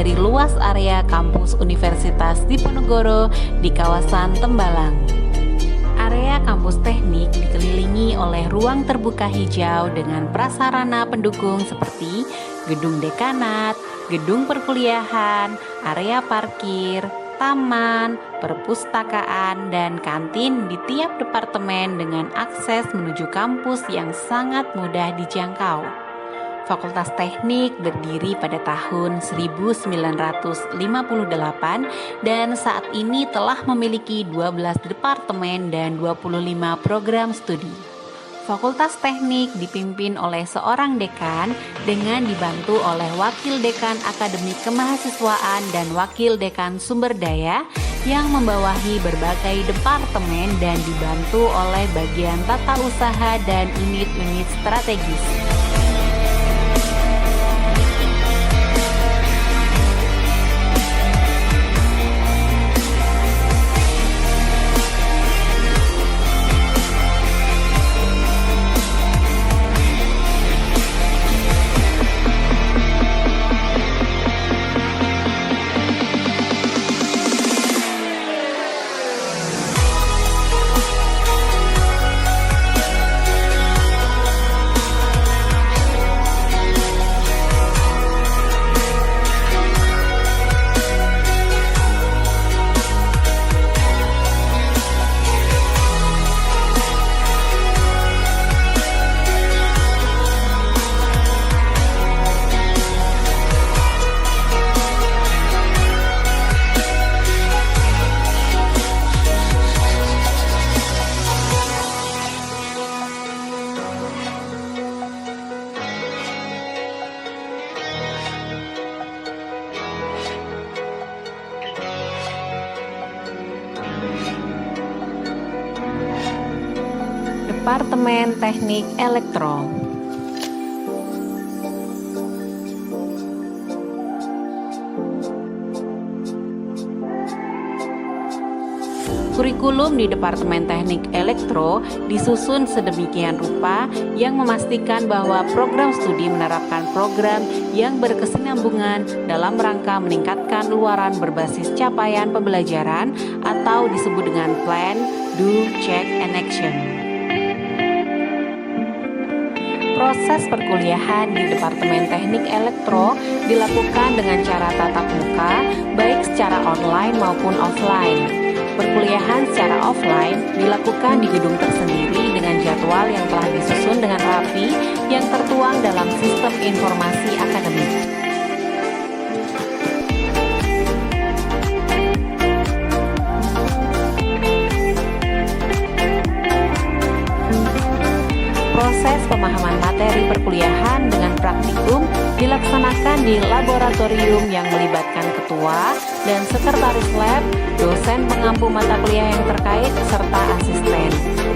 dari luas area kampus Universitas Diponegoro di kawasan Tembalang. Area kampus teknik dikelilingi oleh ruang terbuka hijau dengan prasarana pendukung seperti gedung dekanat, gedung perkuliahan, area parkir, taman, perpustakaan, dan kantin di tiap departemen dengan akses menuju kampus yang sangat mudah dijangkau. Fakultas Teknik berdiri pada tahun 1958 dan saat ini telah memiliki 12 departemen dan 25 program studi. Fakultas Teknik dipimpin oleh seorang dekan dengan dibantu oleh wakil dekan akademik kemahasiswaan dan wakil dekan sumber daya yang membawahi berbagai departemen dan dibantu oleh bagian tata usaha dan unit-unit strategis. Departemen Teknik Elektro. Kurikulum di Departemen Teknik Elektro disusun sedemikian rupa yang memastikan bahwa program studi menerapkan program yang berkesinambungan dalam rangka meningkatkan luaran berbasis capaian pembelajaran atau disebut dengan Plan, Do, Check, and Action. Proses perkuliahan di Departemen Teknik Elektro dilakukan dengan cara tatap muka, baik secara online maupun offline. Perkuliahan secara offline dilakukan di gedung tersendiri dengan jadwal yang telah disusun dengan rapi yang tertuang dalam sistem informasi akademik. Proses pemahaman materi perkuliahan dengan praktikum dilaksanakan di laboratorium yang melibatkan ketua dan sekretaris lab, dosen pengampu mata kuliah yang terkait, serta asisten.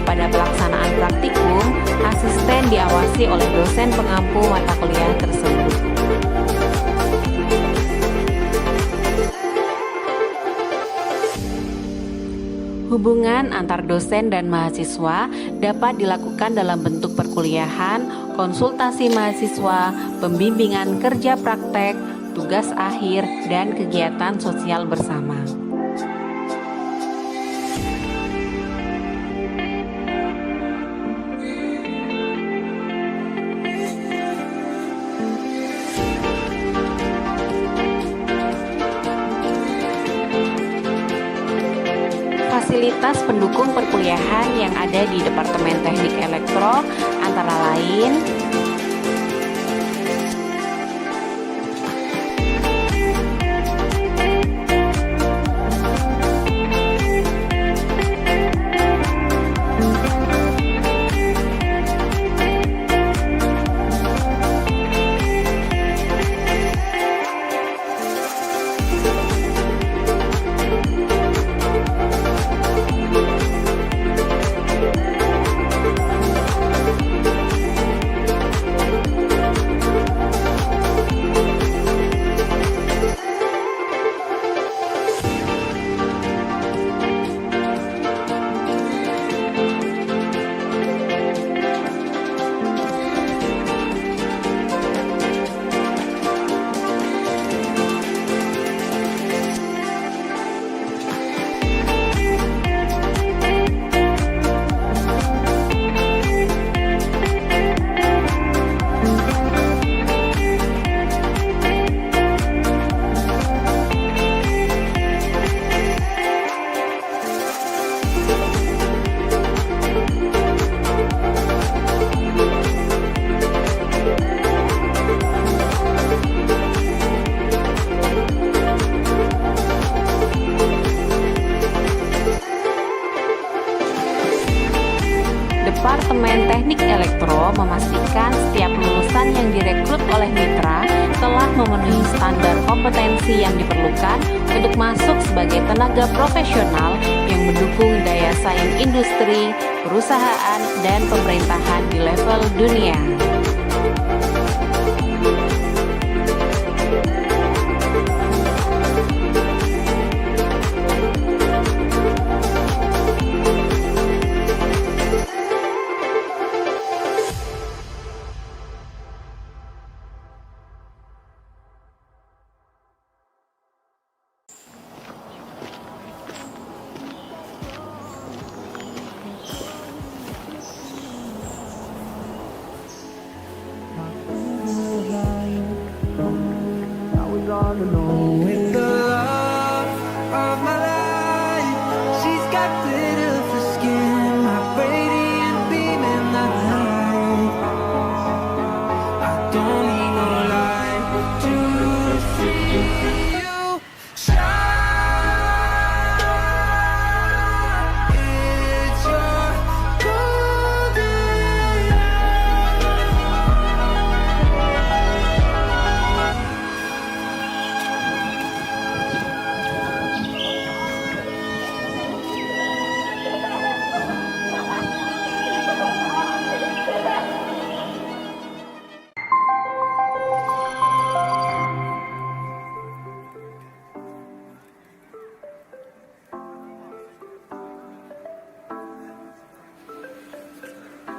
Pada pelaksanaan praktikum, asisten diawasi oleh dosen pengampu mata kuliah tersebut. Hubungan antar dosen dan mahasiswa dapat dilakukan dalam bentuk perkuliahan, konsultasi mahasiswa, pembimbingan kerja praktek, tugas akhir, dan kegiatan sosial bersama. Fasilitas pendukung perkuliahan yang ada di Departemen Teknik Elektro antara lain Departemen Teknik Elektro memastikan setiap lulusan yang direkrut oleh mitra telah memenuhi standar kompetensi yang diperlukan untuk masuk sebagai tenaga profesional yang mendukung daya saing industri, perusahaan, dan pemerintahan di level dunia. With the love of my life, she's got glitter for skin, my radiant beam in the night. I don't need no light to see you shine. It's your golden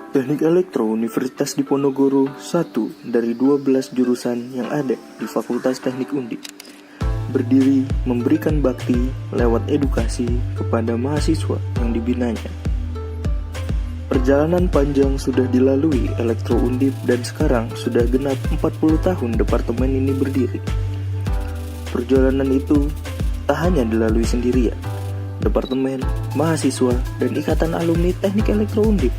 Teknik Elektro Universitas Diponegoro 1 dari 12 jurusan yang ada di Fakultas Teknik Undip, berdiri memberikan bakti lewat edukasi kepada mahasiswa yang dibinanya. Perjalanan panjang sudah dilalui Elektro Undip dan sekarang sudah genap 40 tahun departemen ini berdiri. Perjalanan itu tak hanya dilalui sendirian. Departemen, mahasiswa, dan ikatan alumni Teknik Elektro Undip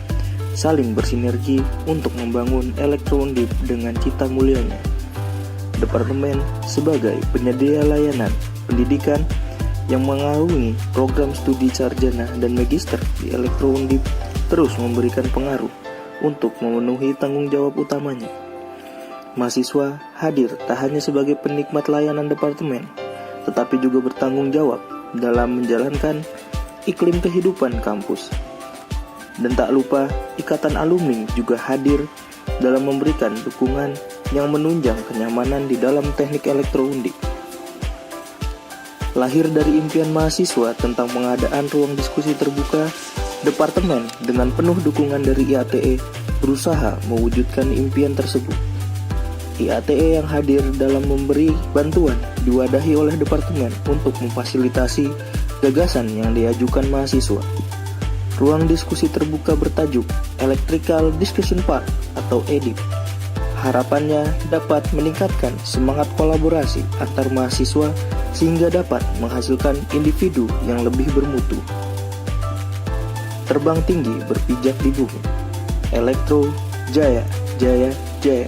saling bersinergi untuk membangun Elektro Undip dengan cita mulianya. Departemen sebagai penyedia layanan pendidikan yang mengarungi program studi sarjana dan magister di Elektro Undip terus memberikan pengaruh untuk memenuhi tanggung jawab utamanya. Mahasiswa hadir tak hanya sebagai penikmat layanan departemen, tetapi juga bertanggung jawab dalam menjalankan iklim kehidupan kampus. Dan tak lupa, ikatan alumni juga hadir dalam memberikan dukungan yang menunjang kenyamanan di dalam Teknik Elektro Undip. Lahir dari impian mahasiswa tentang pengadaan ruang diskusi terbuka, departemen dengan penuh dukungan dari IATE berusaha mewujudkan impian tersebut. IATE yang hadir dalam memberi bantuan diwadahi oleh departemen untuk memfasilitasi gagasan yang diajukan mahasiswa. Ruang diskusi terbuka bertajuk Electrical Discussion Park atau EDIP. Harapannya dapat meningkatkan semangat kolaborasi antar mahasiswa sehingga dapat menghasilkan individu yang lebih bermutu. Terbang tinggi berpijak di bumi. Elektro Jaya, Jaya, Jaya.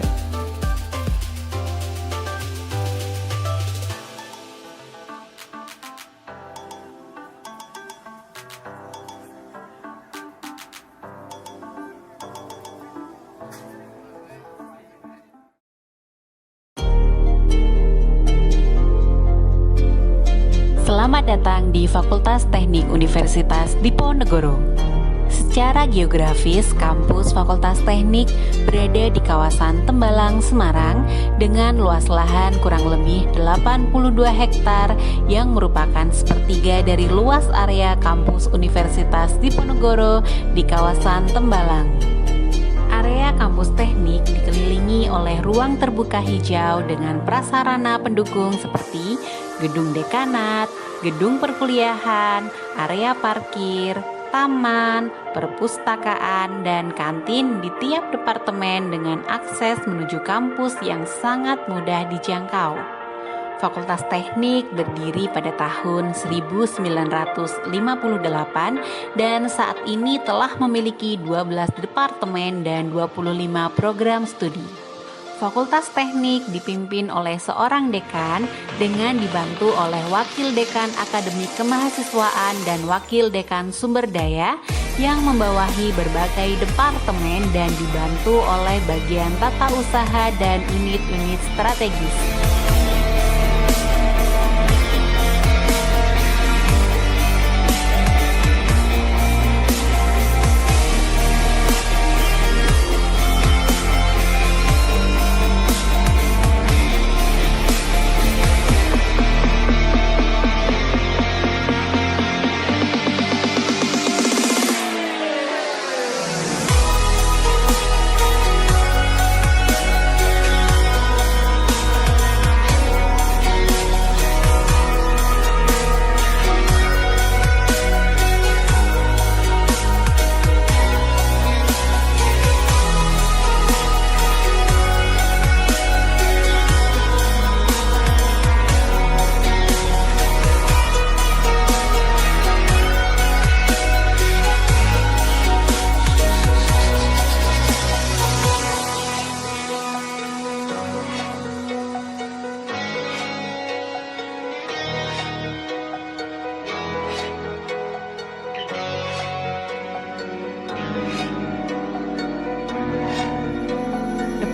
Selamat datang di Fakultas Teknik Universitas Diponegoro. Secara geografis, kampus Fakultas Teknik berada di kawasan Tembalang, Semarang dengan luas lahan kurang lebih 82 hektar yang merupakan sepertiga dari luas area kampus Universitas Diponegoro di kawasan Tembalang. Area kampus teknik dikelilingi oleh ruang terbuka hijau dengan prasarana pendukung seperti gedung dekanat, gedung perkuliahan, area parkir, taman, perpustakaan, dan kantin di tiap departemen dengan akses menuju kampus yang sangat mudah dijangkau. Fakultas Teknik berdiri pada tahun 1958 dan saat ini telah memiliki 12 departemen dan 25 program studi. Fakultas Teknik dipimpin oleh seorang dekan dengan dibantu oleh wakil dekan akademik kemahasiswaan dan wakil dekan sumber daya yang membawahi berbagai departemen dan dibantu oleh bagian tata usaha dan unit-unit strategis.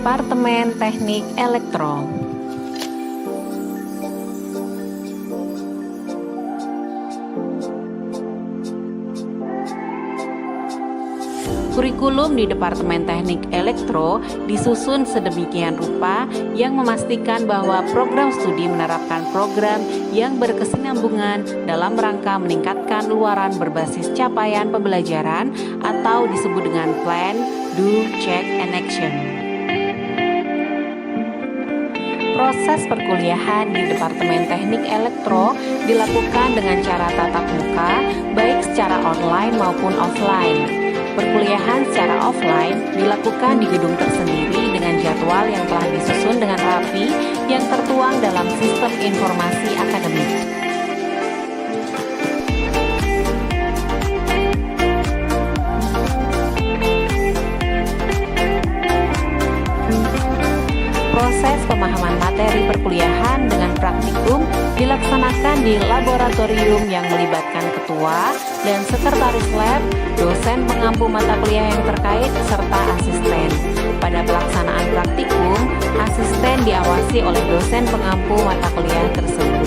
Departemen Teknik Elektro. Kurikulum di Departemen Teknik Elektro disusun sedemikian rupa yang memastikan bahwa program studi menerapkan program yang berkesinambungan dalam rangka meningkatkan luaran berbasis capaian pembelajaran atau disebut dengan Plan, Do, Check, and Action. Proses perkuliahan di Departemen Teknik Elektro dilakukan dengan cara tatap muka, baik secara online maupun offline. Perkuliahan secara offline dilakukan di gedung tersendiri dengan jadwal yang telah disusun dengan rapi yang tertuang dalam sistem informasi akademik. Proses pemahaman materi perkuliahan dengan praktikum dilaksanakan di laboratorium yang melibatkan ketua dan sekretaris lab, dosen pengampu mata kuliah yang terkait, serta asisten. Pada pelaksanaan praktikum, asisten diawasi oleh dosen pengampu mata kuliah tersebut.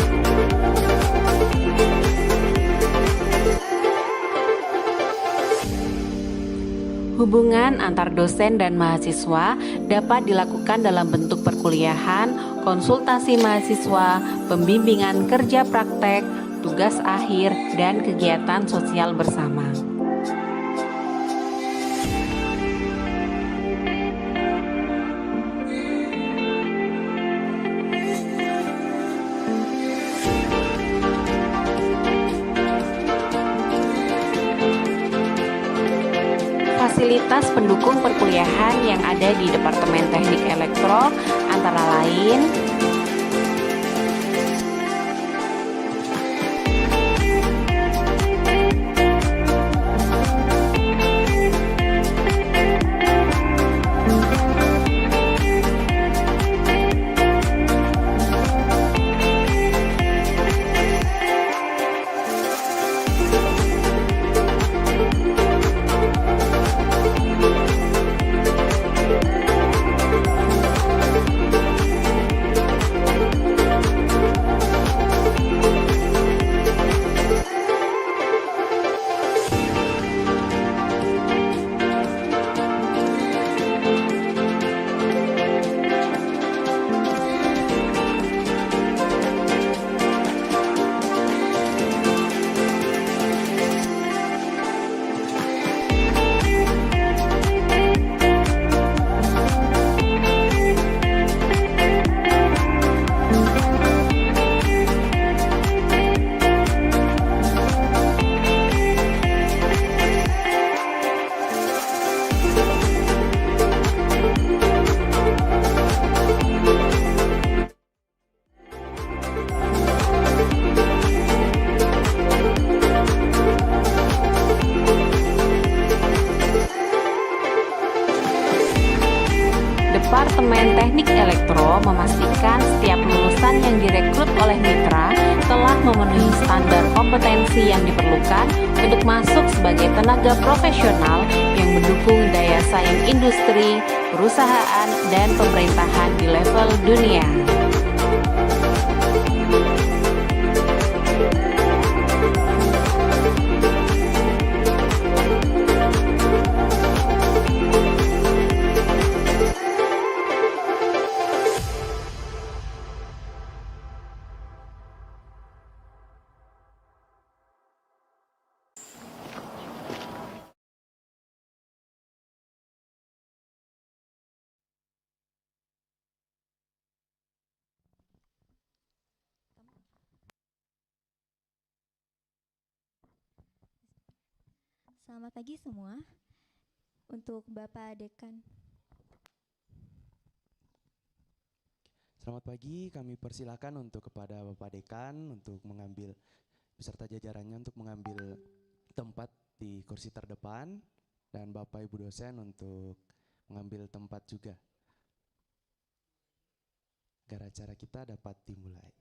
Hubungan antar dosen dan mahasiswa dapat dilakukan dalam bentuk perkuliahan, konsultasi mahasiswa, pembimbingan kerja praktek, tugas akhir, dan kegiatan sosial bersama. Fasilitas pendukung perkuliahan yang ada di Departemen Teknik Elektro antara lain Departemen Teknik Elektro memastikan setiap lulusan yang direkrut oleh mitra telah memenuhi standar kompetensi yang diperlukan untuk masuk sebagai tenaga profesional yang mendukung daya saing industri, perusahaan, dan pemerintahan di level dunia. Selamat pagi semua. Untuk Bapak Dekan. Selamat pagi, kami persilakan untuk kepada Bapak Dekan untuk mengambil beserta jajarannya untuk mengambil tempat di kursi terdepan dan Bapak Ibu dosen untuk mengambil tempat juga agar acara kita dapat dimulai.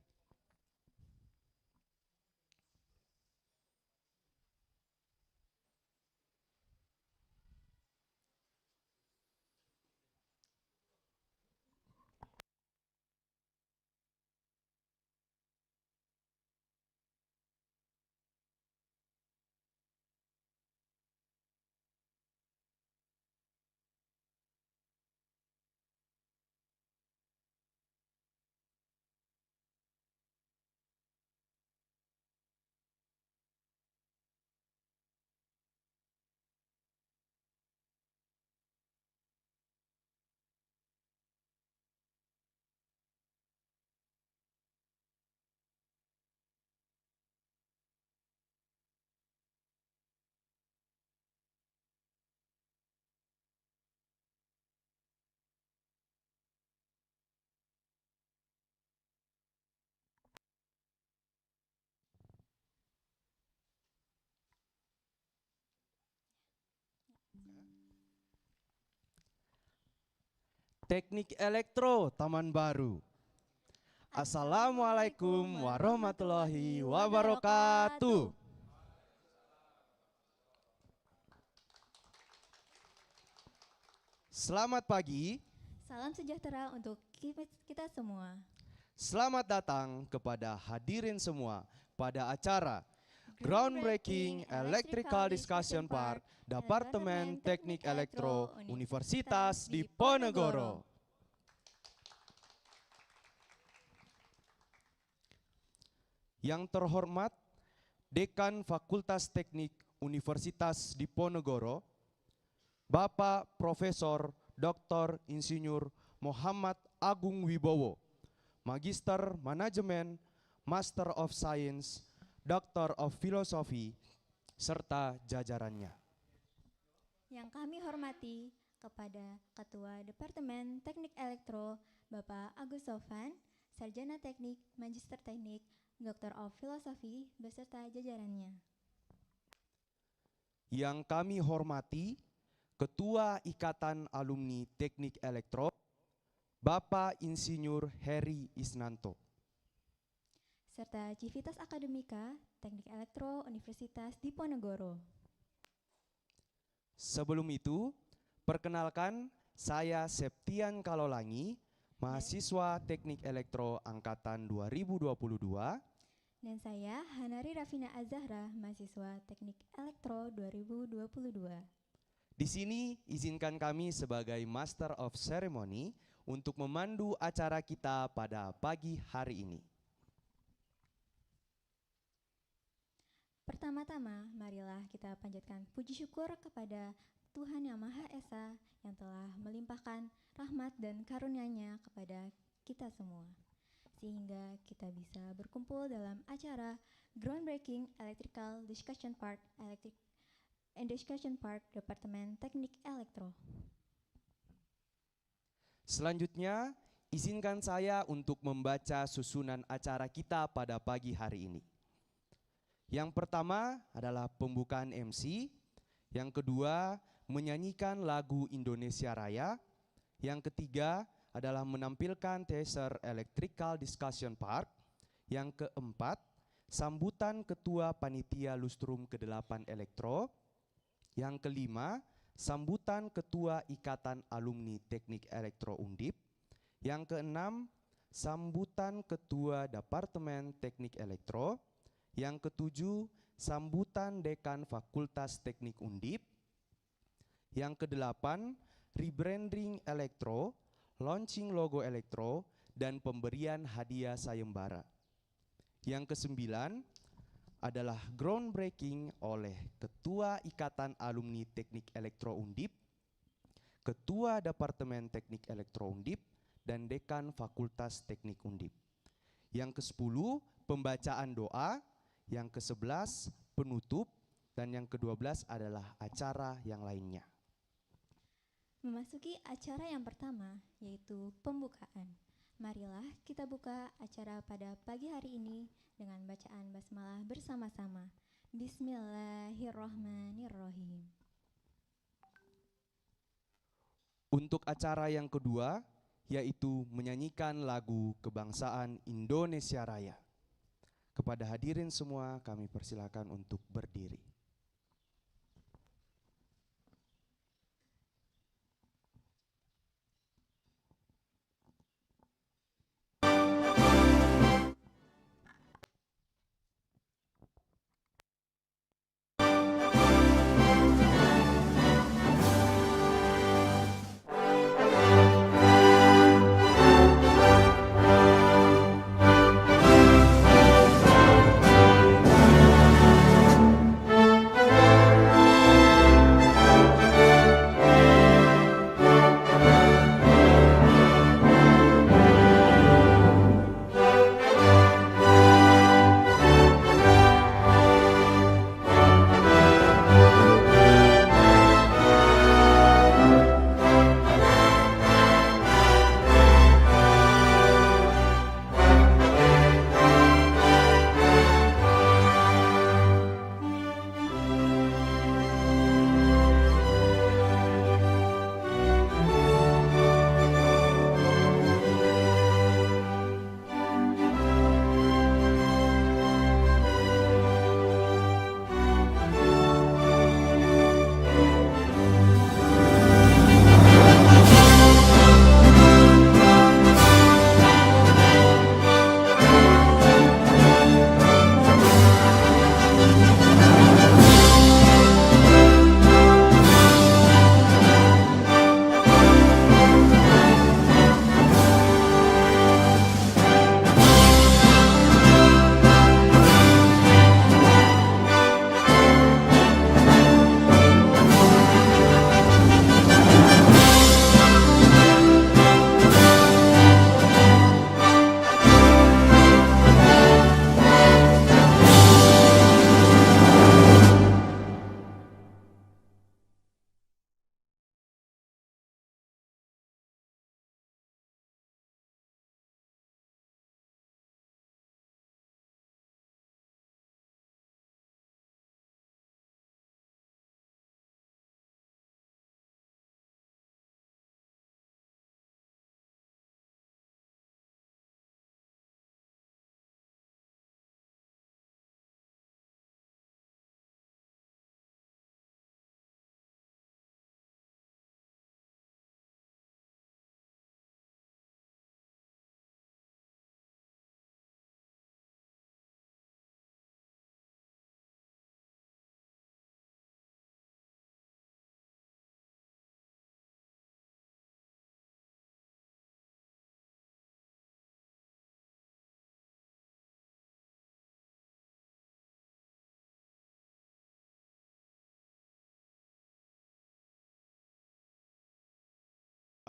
Teknik Elektro Taman Baru. Assalamualaikum warahmatullahi wabarakatuh. Selamat pagi. Salam sejahtera untuk kita semua. Selamat datang kepada hadirin semua pada acara Groundbreaking Electrical Discussion Park Departemen Teknik Elektro Universitas Diponegoro. Yang terhormat Dekan Fakultas Teknik Universitas Diponegoro, Bapak Profesor Dr. Insinyur Muhammad Agung Wibowo, Magister Manajemen, Master of Science, Doctor of Philosophy, serta jajarannya. Yang kami hormati kepada Ketua Departemen Teknik Elektro, Bapak Agus Sofan, Sarjana Teknik, Magister Teknik, Doctor of Philosophy, beserta jajarannya. Yang kami hormati Ketua Ikatan Alumni Teknik Elektro, Bapak Insinyur Heri Isnanto. Serta Civitas Akademika Teknik Elektro Universitas Diponegoro. Sebelum itu, perkenalkan saya Septian Kalolangi, mahasiswa Teknik Elektro Angkatan 2022. Dan saya Hanari Rafina Azahra, mahasiswa Teknik Elektro 2022. Di sini izinkan kami sebagai Master of Ceremony untuk memandu acara kita pada pagi hari ini. Pertama-tama, marilah kita panjatkan puji syukur kepada Tuhan Yang Maha Esa yang telah melimpahkan rahmat dan karunia-Nya kepada kita semua, sehingga kita bisa berkumpul dalam acara Groundbreaking Electrical Discussion Park Departemen Teknik Elektro. Selanjutnya, izinkan saya untuk membaca susunan acara kita pada pagi hari ini. Yang pertama adalah pembukaan MC, yang kedua menyanyikan lagu Indonesia Raya, yang ketiga adalah menampilkan teaser Electrical Discussion Park, yang keempat sambutan Ketua Panitia Lustrum ke-8 Elektro. Yang kelima, sambutan Ketua Ikatan Alumni Teknik Elektro Undip. Yang keenam, sambutan Ketua Departemen Teknik Elektro. Yang ketujuh, sambutan Dekan Fakultas Teknik Undip. Yang kedelapan, rebranding elektro, launching logo elektro, dan pemberian hadiah sayembara. Yang kesembilan adalah groundbreaking oleh Ketua Ikatan Alumni Teknik Elektro Undip, Ketua Departemen Teknik Elektro Undip, dan Dekan Fakultas Teknik Undip. Yang kesepuluh, pembacaan doa. Yang kesebelas, penutup. Dan yang kedua-belas adalah acara yang lainnya. Memasuki acara yang pertama, yaitu pembukaan. Marilah kita buka acara pada pagi hari ini dengan bacaan basmalah bersama-sama. Bismillahirrahmanirrahim. Untuk acara yang kedua, yaitu menyanyikan lagu kebangsaan Indonesia Raya. Kepada hadirin semua, kami persilakan untuk berdiri.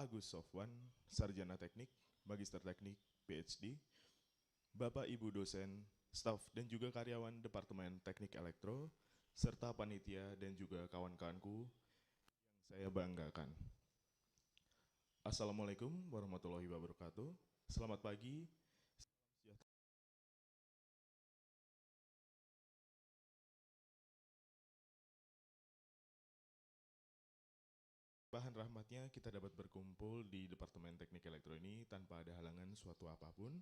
Agus Sofwan, Sarjana Teknik, Magister Teknik, PhD, Bapak Ibu dosen, staf dan juga karyawan Departemen Teknik Elektro, serta panitia dan juga kawan-kawanku yang saya banggakan. Assalamualaikum warahmatullahi wabarakatuh. Selamat pagi. Bahan rahmatnya kita dapat berkumpul di Departemen Teknik Elektro ini tanpa ada halangan suatu apapun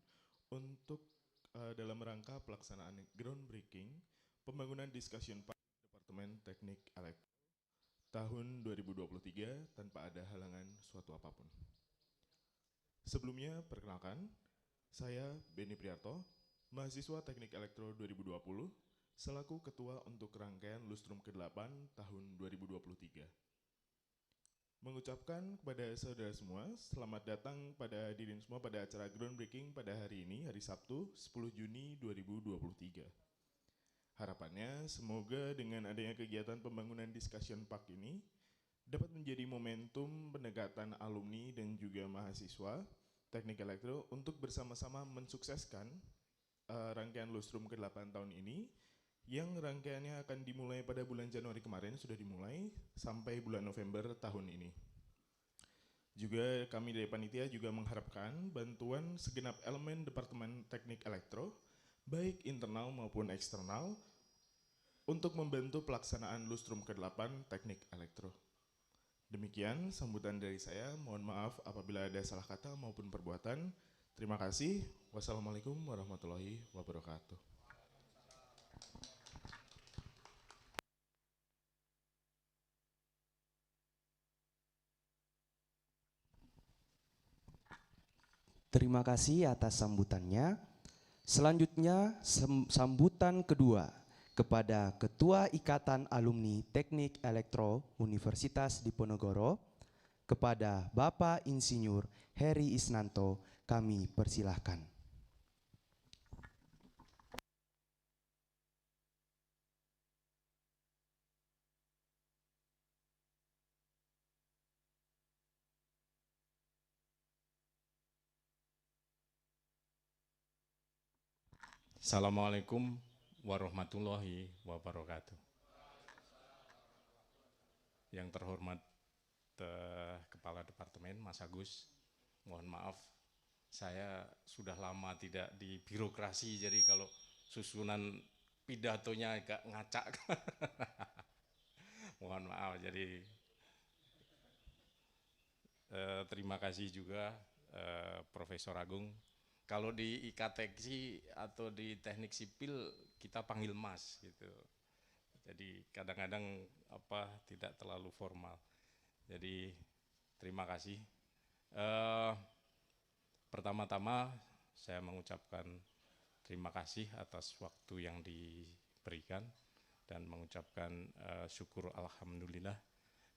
untuk dalam rangka pelaksanaan groundbreaking pembangunan discussion park Departemen Teknik Elektro tahun 2023 tanpa ada halangan suatu apapun. Sebelumnya, perkenalkan, saya Beni Priarto, mahasiswa Teknik Elektro 2020, selaku Ketua untuk rangkaian Lustrum ke-8 tahun 2023. Mengucapkan kepada saudara semua, selamat datang pada hadirin semua pada acara groundbreaking pada hari ini, hari Sabtu, 10 Juni 2023. Harapannya, semoga dengan adanya kegiatan pembangunan discussion park ini dapat menjadi momentum pendekatan alumni dan juga mahasiswa Teknik Elektro untuk bersama-sama mensukseskan rangkaian Lustrum ke-8 tahun ini, yang rangkaiannya akan dimulai pada bulan Januari kemarin, sudah dimulai, sampai bulan November tahun ini. Juga kami dari panitia juga mengharapkan bantuan segenap elemen Departemen Teknik Elektro, baik internal maupun eksternal, untuk membantu pelaksanaan Lustrum ke-8 Teknik Elektro. Demikian sambutan dari saya, mohon maaf apabila ada salah kata maupun perbuatan. Terima kasih. Wassalamualaikum warahmatullahi wabarakatuh. Terima kasih atas sambutannya. Selanjutnya sambutan kedua kepada Ketua Ikatan Alumni Teknik Elektro Universitas Diponegoro, kepada Bapak Insinyur Heri Isnanto, kami persilahkan. Assalamualaikum warahmatullahi wabarakatuh. Yang terhormat Kepala Departemen Mas Agus, mohon maaf saya sudah lama tidak di birokrasi, jadi kalau susunan pidatonya agak ngacak. Mohon maaf, jadi terima kasih juga Profesor Agung. Kalau di IKTEKSI atau di teknik sipil kita panggil Mas gitu. Jadi kadang-kadang tidak terlalu formal. Jadi terima kasih. Pertama-tama saya mengucapkan terima kasih atas waktu yang diberikan dan mengucapkan syukur alhamdulillah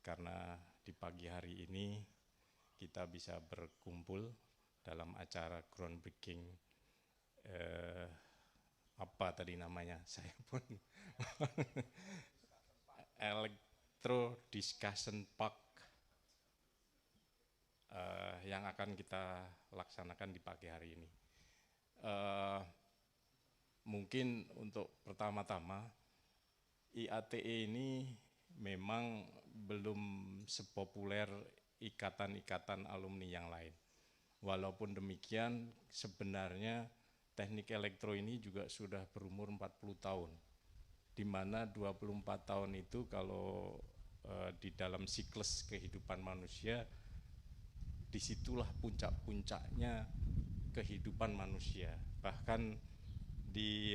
karena di pagi hari ini kita bisa berkumpul dalam acara groundbreaking apa tadi namanya, saya pun Electro Discussion Park yang akan kita laksanakan di pagi hari ini. Mungkin untuk pertama-tama IATE ini memang belum sepopuler ikatan-ikatan alumni yang lain. Walaupun demikian sebenarnya teknik elektro ini juga sudah berumur 40 tahun. Di mana 24 tahun itu kalau di dalam siklus kehidupan manusia, disitulah puncak-puncaknya kehidupan manusia. Bahkan di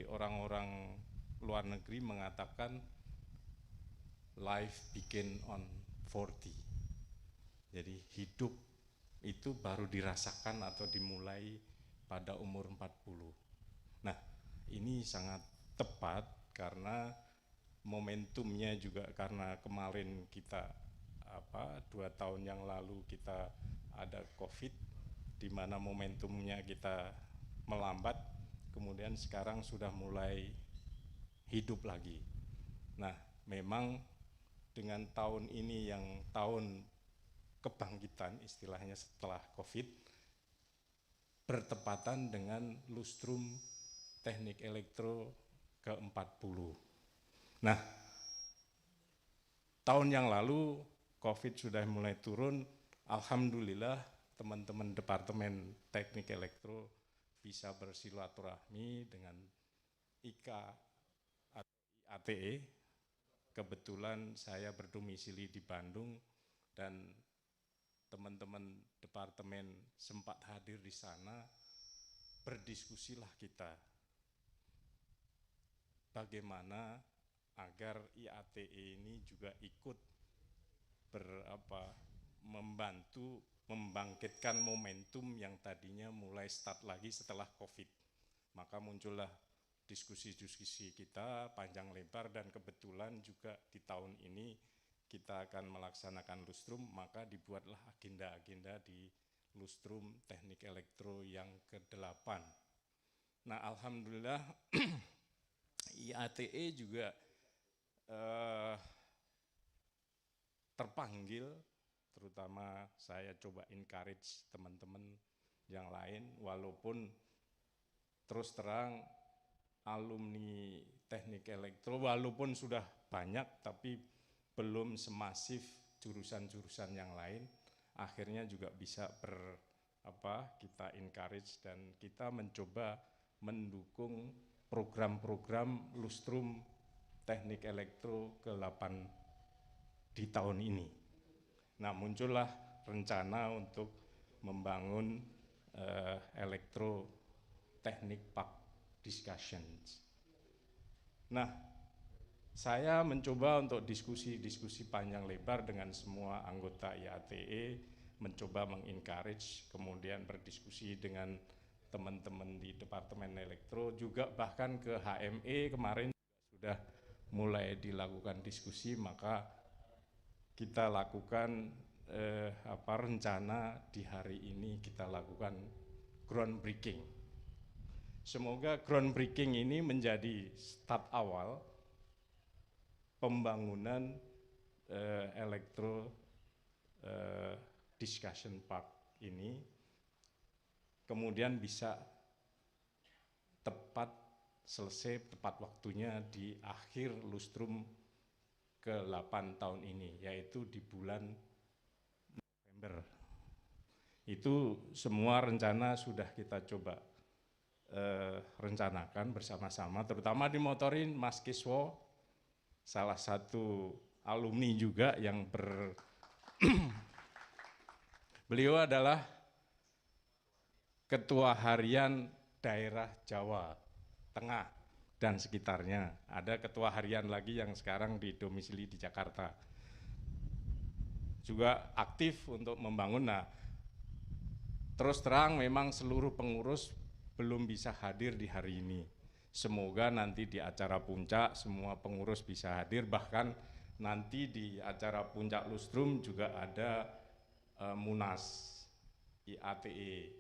orang-orang luar negeri mengatakan life begin on 40. Jadi hidup itu baru dirasakan atau dimulai pada umur 40. Nah, ini sangat tepat karena momentumnya juga karena kemarin kita 2 tahun yang lalu kita ada COVID, di mana momentumnya kita melambat, kemudian sekarang sudah mulai hidup lagi. Nah, memang dengan tahun ini yang tahun kebangkitan istilahnya setelah COVID, bertepatan dengan Lustrum Teknik Elektro ke-40. Nah, tahun yang lalu COVID sudah mulai turun, alhamdulillah teman-teman Departemen Teknik Elektro bisa bersilaturahmi dengan IKA atau IATE. Kebetulan saya berdomisili di Bandung dan teman-teman departemen sempat hadir di sana berdiskusilah kita bagaimana agar IATE ini juga ikut membantu membangkitkan momentum yang tadinya mulai start lagi setelah COVID. Maka muncullah diskusi-diskusi kita panjang lebar, dan kebetulan juga di tahun ini kita akan melaksanakan lustrum, maka dibuatlah agenda-agenda di lustrum teknik elektro yang ke-8. Nah, alhamdulillah IATE juga terpanggil, terutama saya coba encourage teman-teman yang lain, walaupun terus terang alumni teknik elektro walaupun sudah banyak tapi belum semasif jurusan-jurusan yang lain, akhirnya juga bisa kita encourage dan kita mencoba mendukung program-program lustrum teknik elektro ke-8 di tahun ini. Nah, muncullah rencana untuk membangun elektro teknik park discussions. Nah, saya mencoba untuk diskusi-diskusi panjang lebar dengan semua anggota IATE, mencoba mengencourage, kemudian berdiskusi dengan teman-teman di Departemen Elektro, juga bahkan ke HME kemarin sudah mulai dilakukan diskusi, maka kita lakukan rencana di hari ini kita lakukan groundbreaking. Semoga groundbreaking ini menjadi start awal pembangunan elektro discussion park ini, kemudian bisa selesai tepat waktunya di akhir lustrum ke-8 tahun ini, yaitu di bulan November. Itu semua rencana sudah kita coba rencanakan bersama-sama, terutama dimotorin Mas Kiswo, salah satu alumni juga yang beliau adalah Ketua Harian Daerah Jawa Tengah dan sekitarnya. Ada ketua harian lagi yang sekarang didomisili di Jakarta. Juga aktif untuk membangun. Nah, terus terang memang seluruh pengurus belum bisa hadir di hari ini. Semoga nanti di acara puncak semua pengurus bisa hadir, bahkan nanti di acara puncak lustrum juga ada Munas IATE.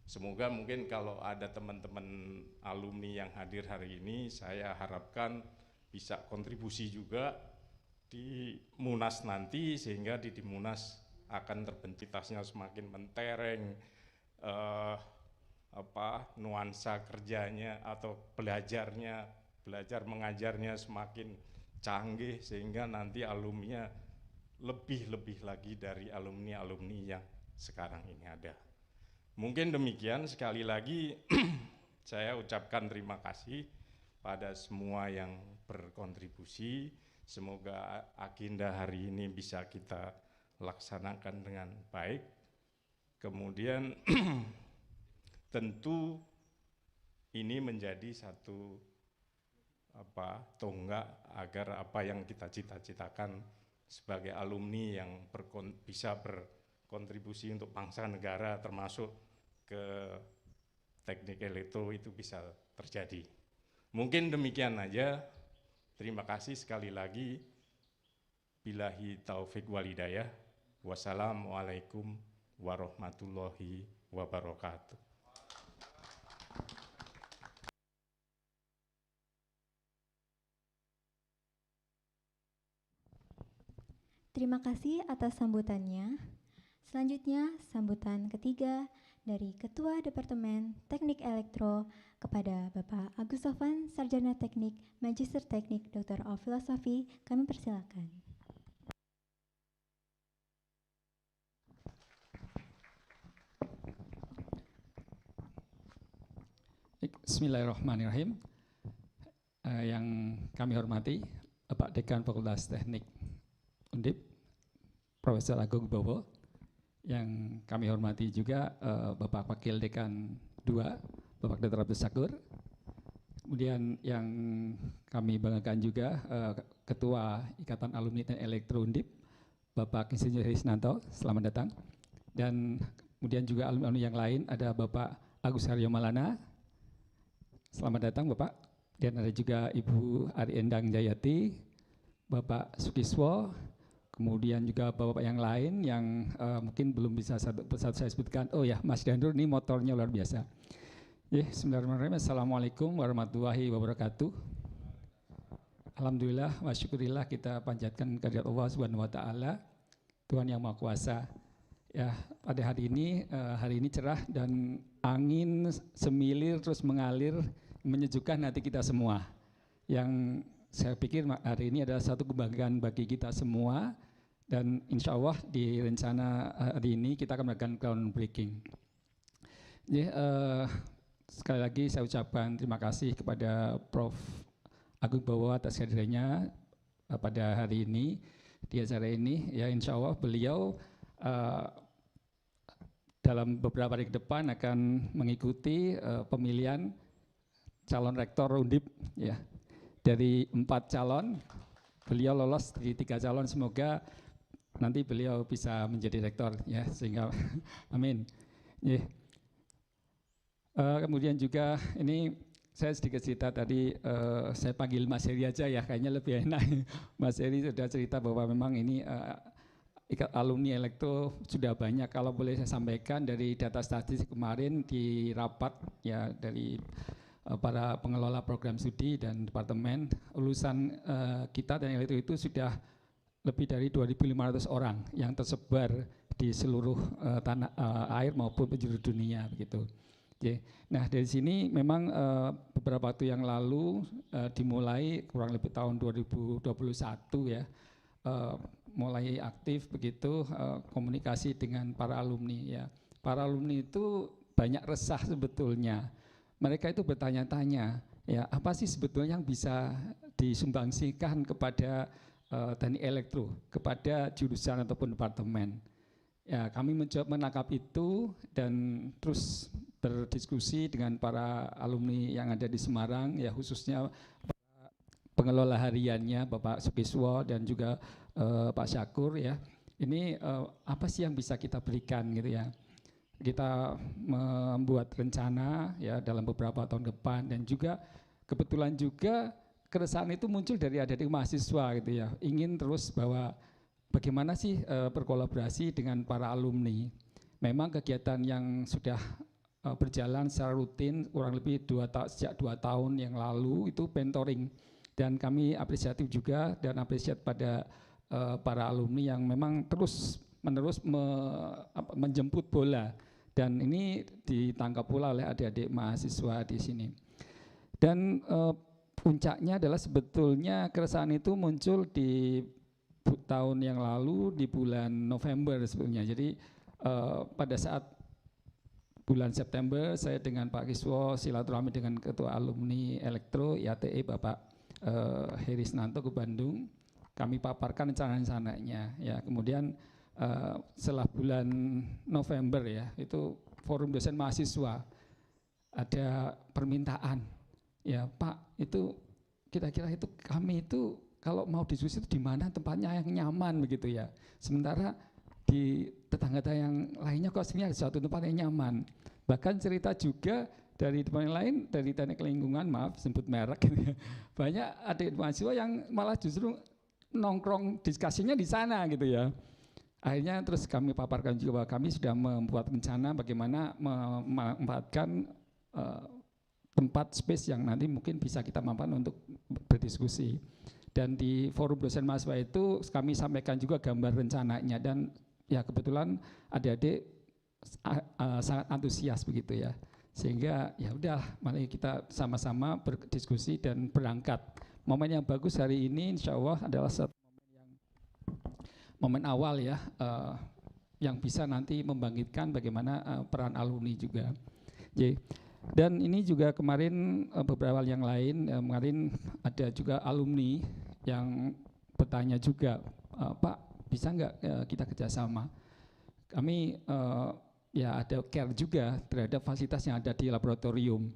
Semoga mungkin kalau ada teman-teman alumni yang hadir hari ini, saya harapkan bisa kontribusi juga di Munas nanti, sehingga di Munas akan terbentuknya semakin mentereng, nuansa kerjanya atau belajar mengajarnya semakin canggih, sehingga nanti alumninya lebih lagi dari alumni yang sekarang ini ada. Mungkin demikian, sekali lagi saya ucapkan terima kasih pada semua yang berkontribusi. Semoga agenda hari ini bisa kita laksanakan dengan baik. Kemudian tentu ini menjadi satu tonggak agar apa yang kita cita-citakan sebagai alumni yang bisa berkontribusi untuk bangsa negara, termasuk ke teknik elektro, itu bisa terjadi. Mungkin demikian aja. Terima kasih sekali lagi. Billahi taufik walhidayah. Wassalamualaikum warahmatullahi wabarakatuh. Terima kasih atas sambutannya. Selanjutnya, sambutan ketiga dari Ketua Departemen Teknik Elektro kepada Bapak Agus Sofwan, Sarjana Teknik, Magister Teknik, Doktor of Filosofi, kami persilakan. Bismillahirrahmanirrahim. Yang kami hormati Bapak Dekan Fakultas Teknik Undip, Profesor Agung Wibowo. Yang kami hormati juga Bapak Wakil Dekan 2 Bapak Dr. Abdul Syakur. Kemudian yang kami banggakan juga Ketua Ikatan Alumni Teknik Elektro Undip, Bapak Insinyur Herisnanto, selamat datang. Dan kemudian juga alumni yang lain ada Bapak Agus Haryo Malana, selamat datang Bapak. Dan ada juga Ibu Ari Endang Jayati, Bapak Sukiswo, kemudian juga Bapak yang lain yang mungkin belum bisa satu persatu saya sebutkan. Oh ya, Mas Dandur ini motornya luar biasa. Bismillahirrahmanirrahim. Assalamualaikum warahmatullahi wabarakatuh. Alhamdulillah wa syukurillah, kita panjatkan kehadirat Allah Subhanahu wa taala, Tuhan yang Maha Kuasa. Ya, pada hari ini cerah dan angin semilir terus mengalir menyejukkan hati kita semua. Yang saya pikir hari ini adalah satu kebanggaan bagi kita semua, dan insya Allah di rencana hari ini kita akan melakukan groundbreaking. Sekali lagi saya ucapkan terima kasih kepada Prof. Agung Bowo atas kehadirannya pada hari ini di acara ini. Ya, insya Allah beliau dalam beberapa hari ke depan akan mengikuti pemilihan calon rektor Undip. Ya, dari 4 calon beliau lolos di 3 calon. Semoga nanti beliau bisa menjadi rektor, ya, sehingga amin. Yeah. Kemudian juga ini saya sedikit cerita tadi, saya panggil Mas Heri aja ya, kayaknya lebih enak. Mas Heri sudah cerita bahwa memang ini alumni elektro sudah banyak. Kalau boleh saya sampaikan dari data statistik kemarin di rapat ya dari para pengelola program studi dan departemen, lulusan kita dan elektro itu sudah lebih dari 2.500 orang yang tersebar di seluruh tanah air maupun penjuru dunia begitu. Nah, dari sini memang beberapa waktu yang lalu dimulai kurang lebih tahun 2021 ya, mulai aktif begitu komunikasi dengan para alumni ya. Para alumni itu banyak resah sebetulnya. Mereka itu bertanya-tanya ya, apa sih sebetulnya yang bisa disumbangsikan kepada teknik elektro, kepada jurusan ataupun departemen. Ya, kami mencoba menangkap itu dan terus berdiskusi dengan para alumni yang ada di Semarang, ya khususnya pengelola hariannya Bapak Sukiswo dan juga Pak Syakur ya. Ini apa sih yang bisa kita berikan gitu ya. Kita membuat rencana ya dalam beberapa tahun depan, dan juga kebetulan juga keresahan itu muncul dari adik-adik mahasiswa gitu ya. Ingin terus bahwa bagaimana sih berkolaborasi dengan para alumni. Memang kegiatan yang sudah berjalan secara rutin kurang lebih sejak 2 tahun yang lalu itu mentoring, dan kami apresiatif juga dan apresiat pada para alumni yang memang terus menerus menjemput bola, dan ini ditangkap pula oleh adik-adik mahasiswa di sini. Dan puncaknya adalah sebetulnya keresahan itu muncul di tahun yang lalu di bulan November sebetulnya. Jadi pada saat bulan September saya dengan Pak Kiswo silaturahmi dengan Ketua Alumni Elektro IATE Bapak Herisnanto ke Bandung. Kami paparkan rencana-rencananya ya. Kemudian setelah bulan November ya, itu forum dosen mahasiswa ada permintaan ya, Pak, itu kira-kira itu kami itu kalau mau diskusi itu di mana tempatnya yang nyaman begitu ya. Sementara di tetangga yang lainnya kok sebenarnya ada suatu tempat yang nyaman. Bahkan cerita juga dari tempat yang lain, dari teknik lingkungan, maaf sebut merek gitu ya. Banyak adik mahasiswa yang malah justru nongkrong diskusinya di sana gitu ya. Akhirnya terus kami paparkan juga bahwa kami sudah membuat rencana bagaimana memanfaatkan tempat space yang nanti mungkin bisa kita manfaatkan untuk berdiskusi. Dan di forum dosen mahasiswa itu kami sampaikan juga gambar rencananya, dan ya kebetulan adik-adik sangat antusias begitu ya, sehingga ya udah mari kita sama-sama berdiskusi dan berangkat. Momen yang bagus hari ini insya Allah adalah satu momen awal ya, yang bisa nanti membangkitkan bagaimana peran alumni juga. Dan ini juga kemarin beberapa hal yang lain, kemarin ada juga alumni yang bertanya juga, Pak bisa nggak kita kerjasama? Kami ya ada care juga terhadap fasilitas yang ada di laboratorium.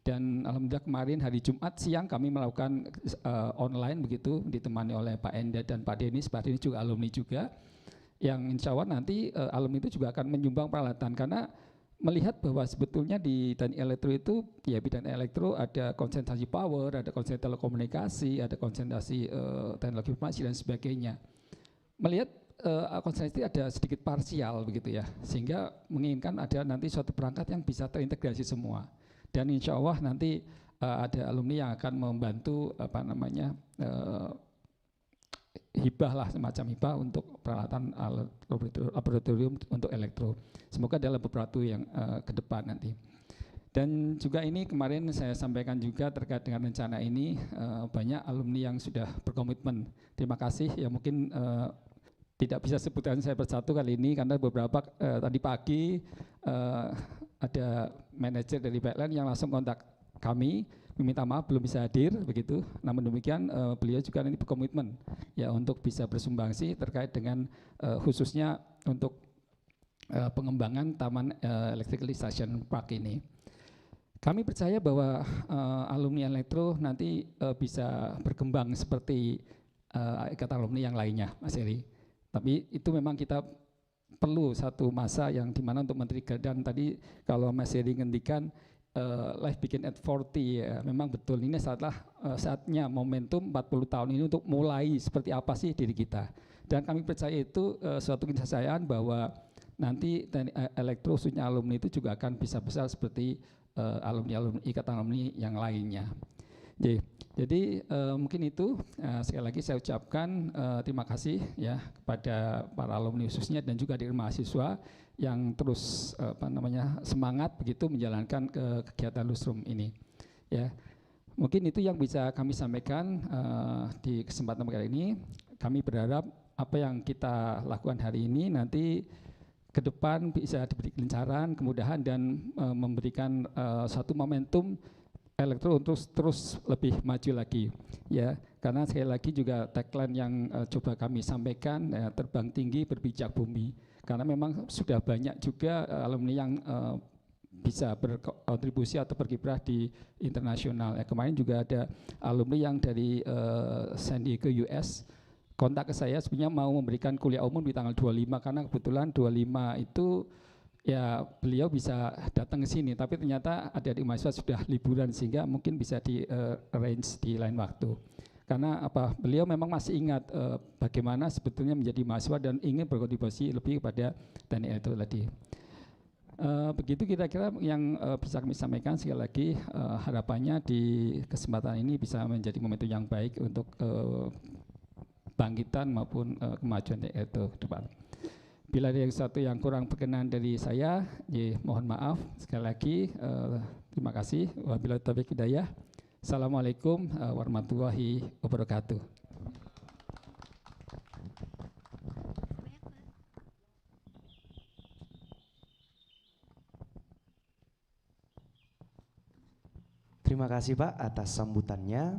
Dan alhamdulillah kemarin hari Jumat siang kami melakukan online begitu, ditemani oleh Pak Enda dan Pak Denis. Pak Denis juga alumni juga, yang insya Allah nanti alumni itu juga akan menyumbang peralatan, karena melihat bahwa sebetulnya di teknik elektro itu, ya bidang elektro ada konsentrasi power, ada konsentrasi telekomunikasi, ada konsentrasi teknologi informasi dan sebagainya. Melihat konsentrasi ada sedikit parsial begitu ya, sehingga menginginkan ada nanti suatu perangkat yang bisa terintegrasi semua. Dan insya Allah nanti ada alumni yang akan membantu hibah lah, semacam hibah untuk peralatan laboratorium untuk elektro. Semoga dalam beberapa yang ke depan nanti. Dan juga ini kemarin saya sampaikan juga terkait dengan rencana ini, banyak alumni yang sudah berkomitmen. Terima kasih, ya mungkin tidak bisa sebutkan saya persatu kali ini karena beberapa tadi pagi ada manajer dari PLN yang langsung kontak kami, meminta maaf belum bisa hadir begitu. Namun demikian beliau juga nanti berkomitmen ya untuk bisa bersumbangsi terkait dengan khususnya untuk pengembangan Taman Electrical Station Park ini. Kami percaya bahwa alumni elektro nanti bisa berkembang seperti ikatan alumni yang lainnya, Mas Heri. Tapi itu memang kita perlu satu masa yang dimana untuk men-trigger, dan tadi kalau Mas Heri ngendikan life begin at 40 ya, memang betul ini saatnya momentum 40 tahun ini untuk mulai seperti apa sih diri kita. Dan kami percaya itu suatu keniscayaan bahwa nanti elektro khususnya alumni itu juga akan bisa besar seperti alumni ikatan alumni yang lainnya. Jadi mungkin itu sekali lagi saya ucapkan terima kasih ya kepada para alumni khususnya dan juga dari mahasiswa yang terus semangat begitu menjalankan kegiatan Lusrum ini. Ya, mungkin itu yang bisa kami sampaikan di kesempatan kali ini. Kami berharap apa yang kita lakukan hari ini nanti ke depan bisa diberi kelancaran, kemudahan dan memberikan satu momentum elektro untuk terus lebih maju lagi ya, karena sekali lagi juga tagline yang coba kami sampaikan terbang tinggi berpijak bumi, karena memang sudah banyak juga alumni yang bisa berkontribusi atau berkiprah di internasional ya. Kemarin juga ada alumni yang dari San Diego US kontak ke saya sebenarnya mau memberikan kuliah umum di tanggal 25 karena kebetulan 25 itu ya beliau bisa datang ke sini, tapi ternyata adik-adik mahasiswa sudah liburan sehingga mungkin bisa di arrange di lain waktu. Karena beliau memang masih ingat bagaimana sebetulnya menjadi mahasiswa dan ingin berkontribusi lebih kepada teknik itu tadi. Begitu kira-kira yang bisa kami sampaikan. Sekali lagi harapannya di kesempatan ini bisa menjadi momentum yang baik untuk bangkitan maupun kemajuan itu ke depan. Bila ada sesuatu yang kurang berkenan dari saya, mohon maaf. Sekali lagi, terima kasih. Wabillahi taufiq hidayah. Assalamualaikum warahmatullahi wabarakatuh. Terima kasih Pak atas sambutannya.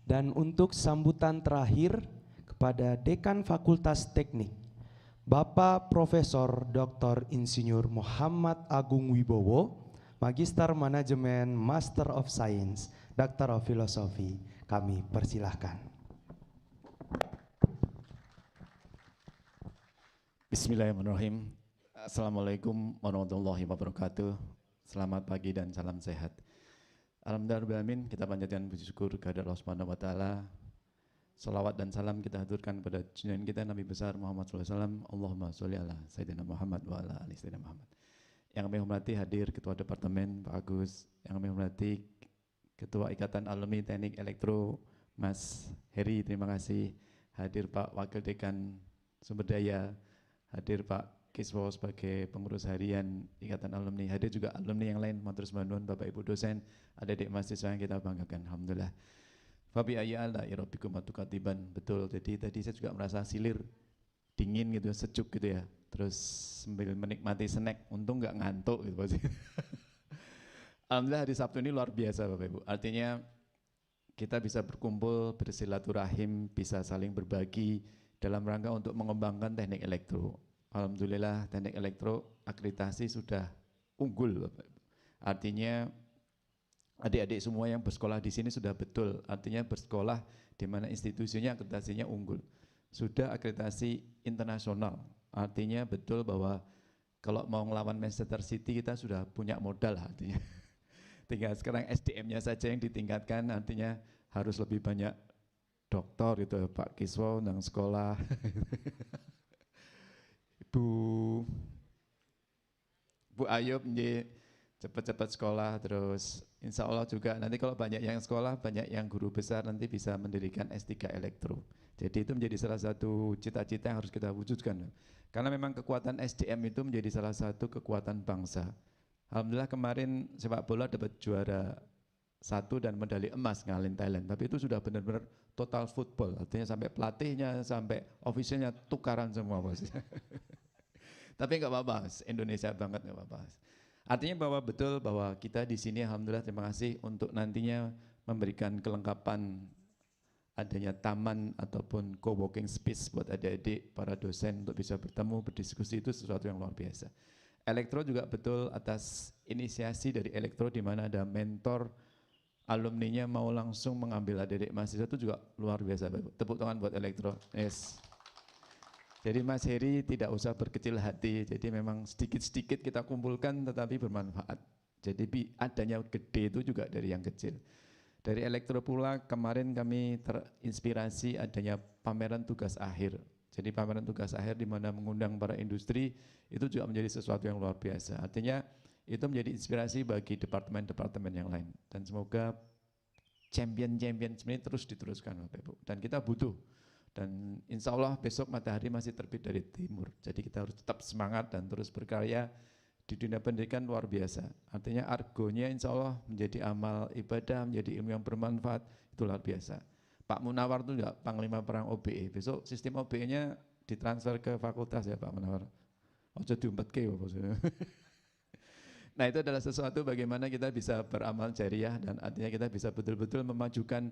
Dan untuk sambutan terakhir kepada Dekan Fakultas Teknik, Bapak Profesor Dr. Insinyur Muhammad Agung Wibowo, Magister Manajemen, Master of Science, Doctor of Philosophy, kami persilahkan. Bismillahirrahmanirrahim. Assalamualaikum warahmatullahi wabarakatuh. Selamat pagi dan salam sehat. Alhamdulillahirrahmanirrahim, kita panjatkan puji syukur kepada Allah Subhanahu wa taala. Salawat dan salam kita haturkan kepada junjungan kita Nabi besar Muhammad SAW. Allahumma sholli ala Sayyidina Muhammad wa ala ali Sayyidina Muhammad. Yang kami hormati hadir Ketua Departemen Pak Agus, yang kami hormati Ketua Ikatan Alumni Teknik Elektro Mas Heri, terima kasih. Hadir Pak Wakil Dekan Sumber Daya, hadir Pak Kiswo sebagai pengurus harian Ikatan Alumni, hadir juga alumni yang lain, matur nuwun Bapak Ibu dosen, adik-adik mahasiswa yang kita banggakan, alhamdulillah. Fabi ayyala irabikum atukatiban, betul. Jadi tadi saya juga merasa silir, dingin gitu, sejuk gitu ya. Terus sambil menikmati snack, untung nggak ngantuk gitu pasti. Alhamdulillah hari Sabtu ini luar biasa Bapak Ibu. Artinya kita bisa berkumpul, bersilaturahim, bisa saling berbagi dalam rangka untuk mengembangkan teknik elektro. Alhamdulillah teknik elektro akreditasi sudah unggul Bapak Ibu. Artinya adik-adik semua yang bersekolah di sini sudah betul, artinya bersekolah di mana institusinya akreditasinya unggul. Sudah akreditasi internasional, artinya betul bahwa kalau mau ngelawan Manchester City kita sudah punya modal artinya. Tinggal sekarang SDM-nya saja yang ditingkatkan, artinya harus lebih banyak dokter gitu Pak Kiswo nang sekolah. Bu Ayub cepat-cepat sekolah, terus insya Allah juga nanti kalau banyak yang sekolah, banyak yang guru besar nanti bisa mendirikan S3 Elektro. Jadi itu menjadi salah satu cita-cita yang harus kita wujudkan. Karena memang kekuatan SDM itu menjadi salah satu kekuatan bangsa. Alhamdulillah kemarin sepak bola dapat juara 1 dan medali emas ngalin Thailand, tapi itu sudah benar-benar total football, artinya sampai pelatihnya, sampai ofisialnya tukaran semua bos. Tapi nggak apa-apa, Indonesia banget nggak apa-apa. Artinya bahwa betul bahwa kita di sini alhamdulillah terima kasih untuk nantinya memberikan kelengkapan adanya taman ataupun co-working space buat adik-adik para dosen untuk bisa bertemu, berdiskusi, itu sesuatu yang luar biasa. Elektro juga betul atas inisiasi dari Elektro di mana ada mentor alumninya mau langsung mengambil adik-adik mahasiswa, itu juga luar biasa. Tepuk tangan buat Elektro. Yes. Jadi Mas Heri tidak usah berkecil hati, jadi memang sedikit-sedikit kita kumpulkan tetapi bermanfaat. Jadi adanya gede itu juga dari yang kecil. Dari Elektro pula kemarin kami terinspirasi adanya pameran tugas akhir. Jadi pameran tugas akhir di mana mengundang para industri itu juga menjadi sesuatu yang luar biasa. Artinya itu menjadi inspirasi bagi departemen-departemen yang lain. Dan semoga champion-champion ini terus diteruskan Bapak Ibu. Dan kita butuh. Dan insya Allah besok matahari masih terbit dari timur. Jadi kita harus tetap semangat dan terus berkarya di dunia pendidikan luar biasa. Artinya argonya insya Allah menjadi amal ibadah, menjadi ilmu yang bermanfaat, itu luar biasa. Pak Munawar itu juga Panglima Perang OBE. Besok sistem OBE-nya ditransfer ke fakultas ya Pak Munawar. Ojo diumpetke ya maksudnya. Nah itu adalah sesuatu bagaimana kita bisa beramal jariah dan artinya kita bisa betul-betul memajukan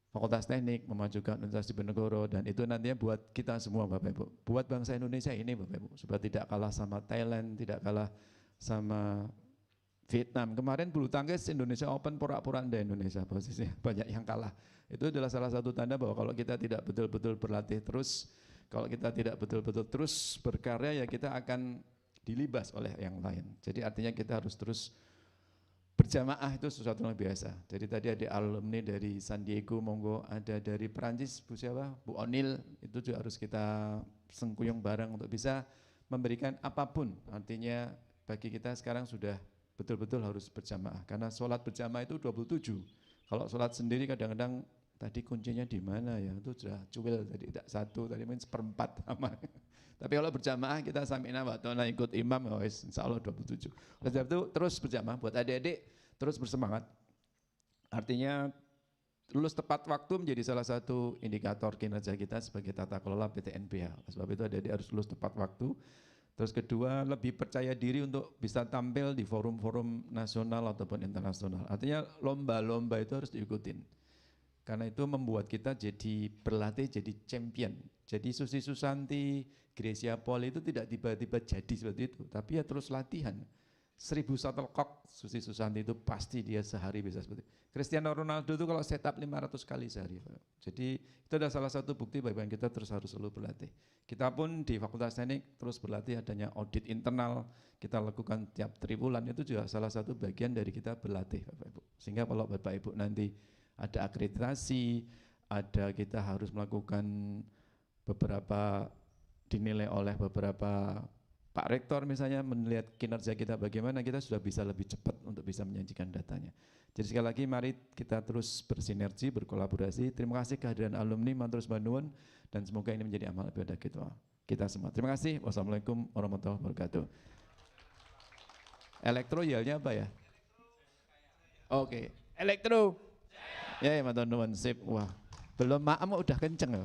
Fakultas Teknik, memajukan Universitas Diponegoro, dan itu nantinya buat kita semua Bapak Ibu, buat bangsa Indonesia ini Bapak Ibu, supaya tidak kalah sama Thailand, tidak kalah sama Vietnam. Kemarin bulu tangkis Indonesia Open porak-poranda Indonesia posisinya, banyak yang kalah. Itu adalah salah satu tanda bahwa kalau kita tidak betul-betul berlatih terus, kalau kita tidak betul-betul terus berkarya, ya kita akan dilibas oleh yang lain. Jadi artinya kita harus terus berjamaah, itu sesuatu yang biasa. Jadi tadi ada alumni dari San Diego, monggo, ada dari Perancis, Bu siapa? Bu Onil, itu juga harus kita sengkuyung bareng untuk bisa memberikan apapun. Artinya bagi kita sekarang sudah betul-betul harus berjamaah. Karena sholat berjamaah itu 27. Kalau sholat sendiri kadang-kadang tadi kuncinya di mana ya? Itu sudah cuil tadi, tidak satu, tadi mungkin seperempat sama. Tapi kalau berjamaah kita sami'na wa ta'na ikut imam, ya wis insyaallah 27. Oleh sebab itu terus berjamaah buat adik-adik, terus bersemangat. Artinya lulus tepat waktu menjadi salah satu indikator kinerja kita sebagai tata kelola PTNBH. Oleh sebab itu adik-adik harus lulus tepat waktu. Terus kedua, lebih percaya diri untuk bisa tampil di forum-forum nasional ataupun internasional. Artinya lomba-lomba itu harus diikutin. Karena itu membuat kita jadi berlatih, jadi champion. Jadi Susi Susanti, Gracia Poli itu tidak tiba-tiba jadi seperti itu, tapi ya terus latihan. 1000 shuttlecock Susi Susanti itu pasti dia sehari bisa seperti itu. Cristiano Ronaldo itu kalau setup 500 kali sehari. Jadi itu adalah salah satu bukti bahwa kita terus harus selalu berlatih. Kita pun di Fakultas Teknik terus berlatih, adanya audit internal kita lakukan tiap triwulan, itu juga salah satu bagian dari kita berlatih Bapak Ibu. Sehingga kalau Bapak Ibu nanti ada akreditasi, ada kita harus melakukan beberapa dinilai oleh beberapa Pak Rektor misalnya melihat kinerja kita bagaimana, kita sudah bisa lebih cepat untuk bisa menyajikan datanya. Jadi sekali lagi mari kita terus bersinergi, berkolaborasi. Terima kasih kehadiran alumni, matur nuwun, dan semoga ini menjadi amal ibadah kita semua. Terima kasih. Wassalamualaikum warahmatullahi wabarakatuh. Elektro yelnya apa ya? Oke, elektro. Ya, matur nuwun, sip. Wah, belum maam udah kenceng ya.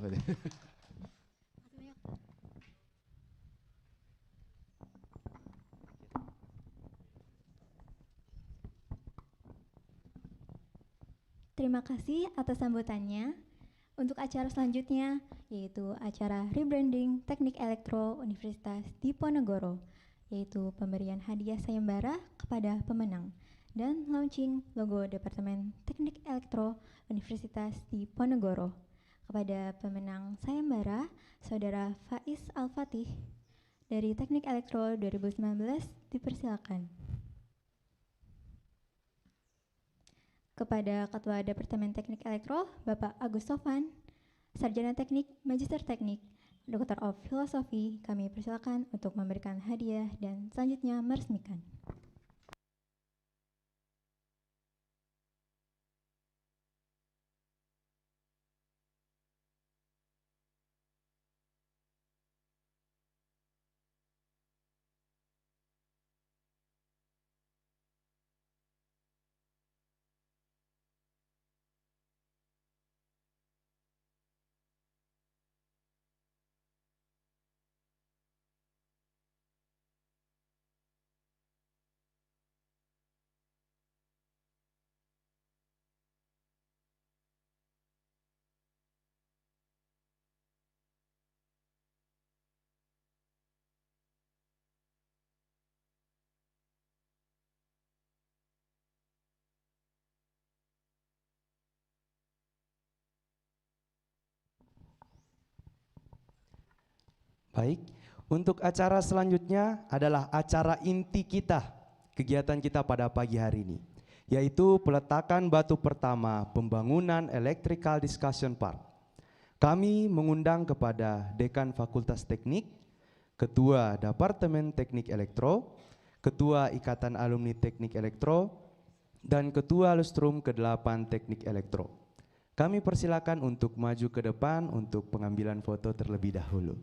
Terima kasih atas sambutannya. Untuk acara selanjutnya, yaitu acara rebranding Teknik Elektro Universitas Diponegoro, yaitu pemberian hadiah sayembara kepada pemenang dan launching logo Departemen Teknik Elektro Universitas Diponegoro. Kepada pemenang sayembara, Saudara Faiz Al-Fatih dari Teknik Elektro 2019 dipersilakan. Kepada Ketua Departemen Teknik Elektro, Bapak Agus Sofwan, Sarjana Teknik, Magister Teknik, Doktor of Filosofi, kami persilakan untuk memberikan hadiah dan selanjutnya meresmikan. Baik, untuk acara selanjutnya adalah acara inti kita, kegiatan kita pada pagi hari ini, yaitu peletakan batu pertama pembangunan Electrical Discussion Park. Kami mengundang kepada Dekan Fakultas Teknik, Ketua Departemen Teknik Elektro, Ketua Ikatan Alumni Teknik Elektro, dan Ketua Lustrum ke-8 Teknik Elektro. Kami persilakan untuk maju ke depan untuk pengambilan foto terlebih dahulu.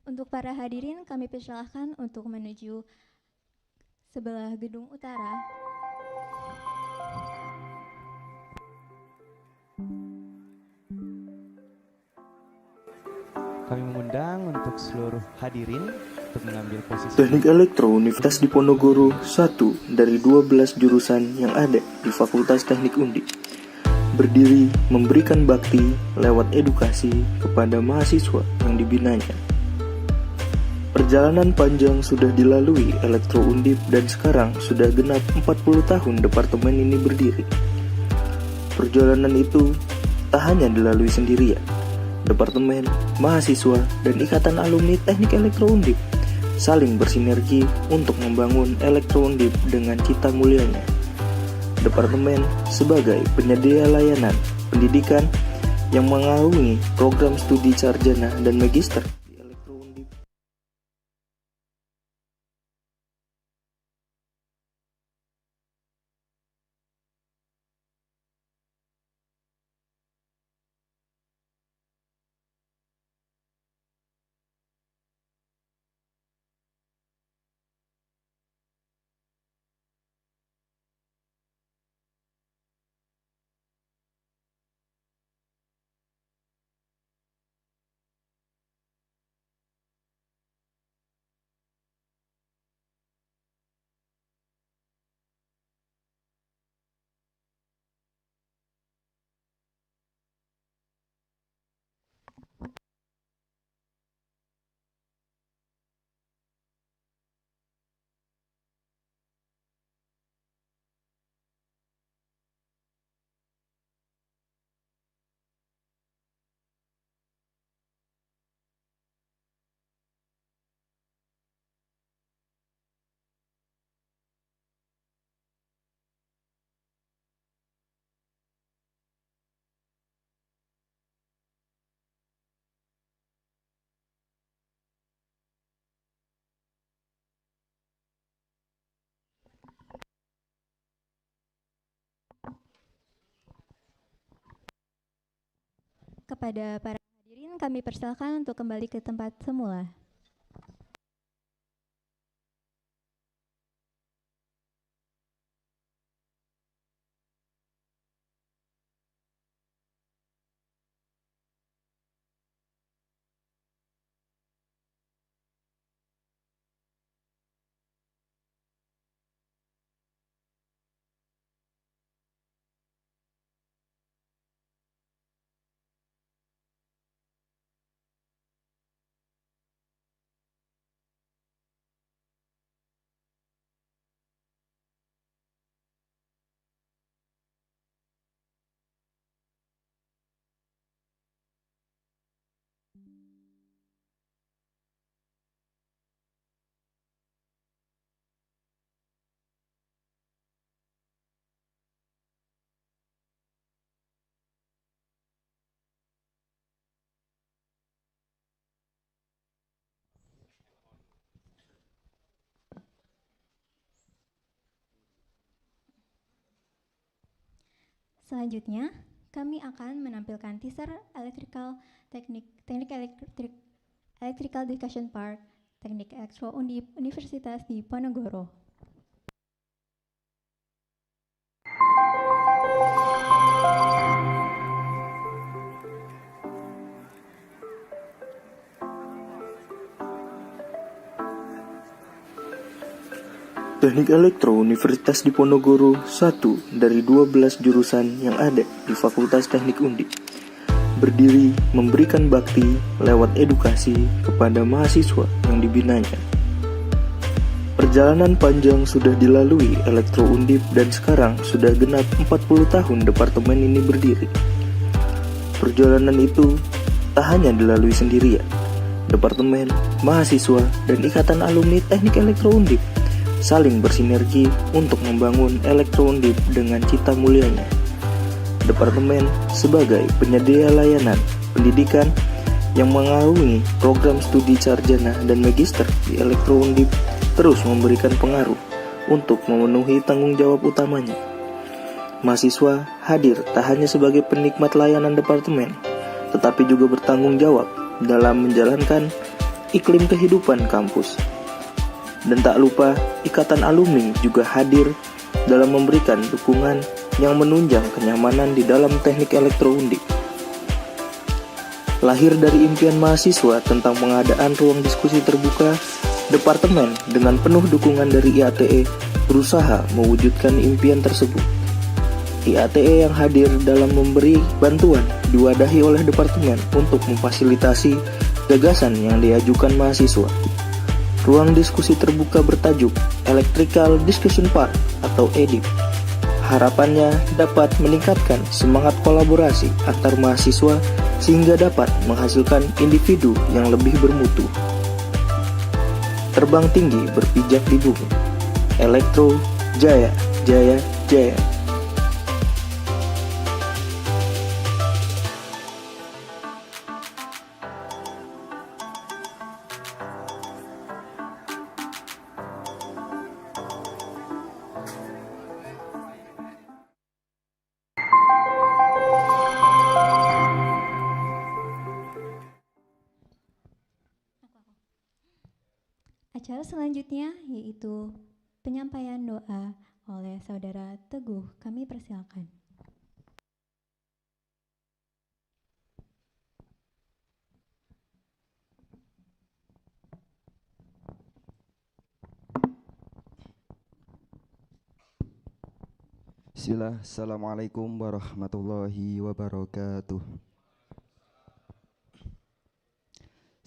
Untuk para hadirin, kami persilahkan untuk menuju sebelah gedung utara. Kami mengundang untuk seluruh hadirin untuk mengambil posisi. Teknik Elektro Universitas Diponegoro 1 dari 12 jurusan yang ada di Fakultas Teknik Undip berdiri memberikan bakti lewat edukasi kepada mahasiswa yang dibinanya. Perjalanan panjang sudah dilalui Elektro Undip dan sekarang sudah genap 40 tahun departemen ini berdiri. Perjalanan itu tak hanya dilalui sendirian. Departemen, mahasiswa, dan Ikatan Alumni Teknik Elektro Undip saling bersinergi untuk membangun Elektro Undip dengan cita mulianya. Departemen sebagai penyedia layanan pendidikan yang mengaungi program studi sarjana dan magister Kepada para hadirin kami persilakan untuk kembali ke tempat semula. Selanjutnya, kami akan menampilkan teaser electrical discussion part Teknik Elektro Undip Universitas Diponegoro. Teknik Elektro Universitas Diponegoro 1 dari 12 jurusan yang ada di Fakultas Teknik Undip, berdiri memberikan bakti lewat edukasi kepada mahasiswa yang dibinanya. Perjalanan panjang sudah dilalui Elektro Undip dan sekarang sudah genap 40 tahun departemen ini berdiri. Perjalanan itu tak hanya dilalui sendirian. Departemen, mahasiswa, dan ikatan alumni Teknik Elektro Undip saling bersinergi untuk membangun Elektro Undip dengan cita mulianya. Departemen sebagai penyedia layanan pendidikan yang mengarungi program studi sarjana dan magister di Elektro Undip terus memberikan pengaruh untuk memenuhi tanggung jawab utamanya. Mahasiswa hadir tak hanya sebagai penikmat layanan departemen, tetapi juga bertanggung jawab dalam menjalankan iklim kehidupan kampus. Dan tak lupa, ikatan alumni juga hadir dalam memberikan dukungan yang menunjang kenyamanan di dalam Teknik Elektro Undip. Lahir dari impian mahasiswa tentang pengadaan ruang diskusi terbuka, departemen dengan penuh dukungan dari IATE berusaha mewujudkan impian tersebut. IATE yang hadir dalam memberi bantuan diwadahi oleh departemen untuk memfasilitasi gagasan yang diajukan mahasiswa. Ruang diskusi terbuka bertajuk Electrical Discussion Park atau EDIP. Harapannya dapat meningkatkan semangat kolaborasi antar mahasiswa sehingga dapat menghasilkan individu yang lebih bermutu. Terbang tinggi berpijak di bumi. Elektro Jaya, Jaya, Jaya. Acara selanjutnya yaitu penyampaian doa oleh Saudara Teguh. Kami persilakan. Bismillah, Assalamualaikum warahmatullahi wabarakatuh.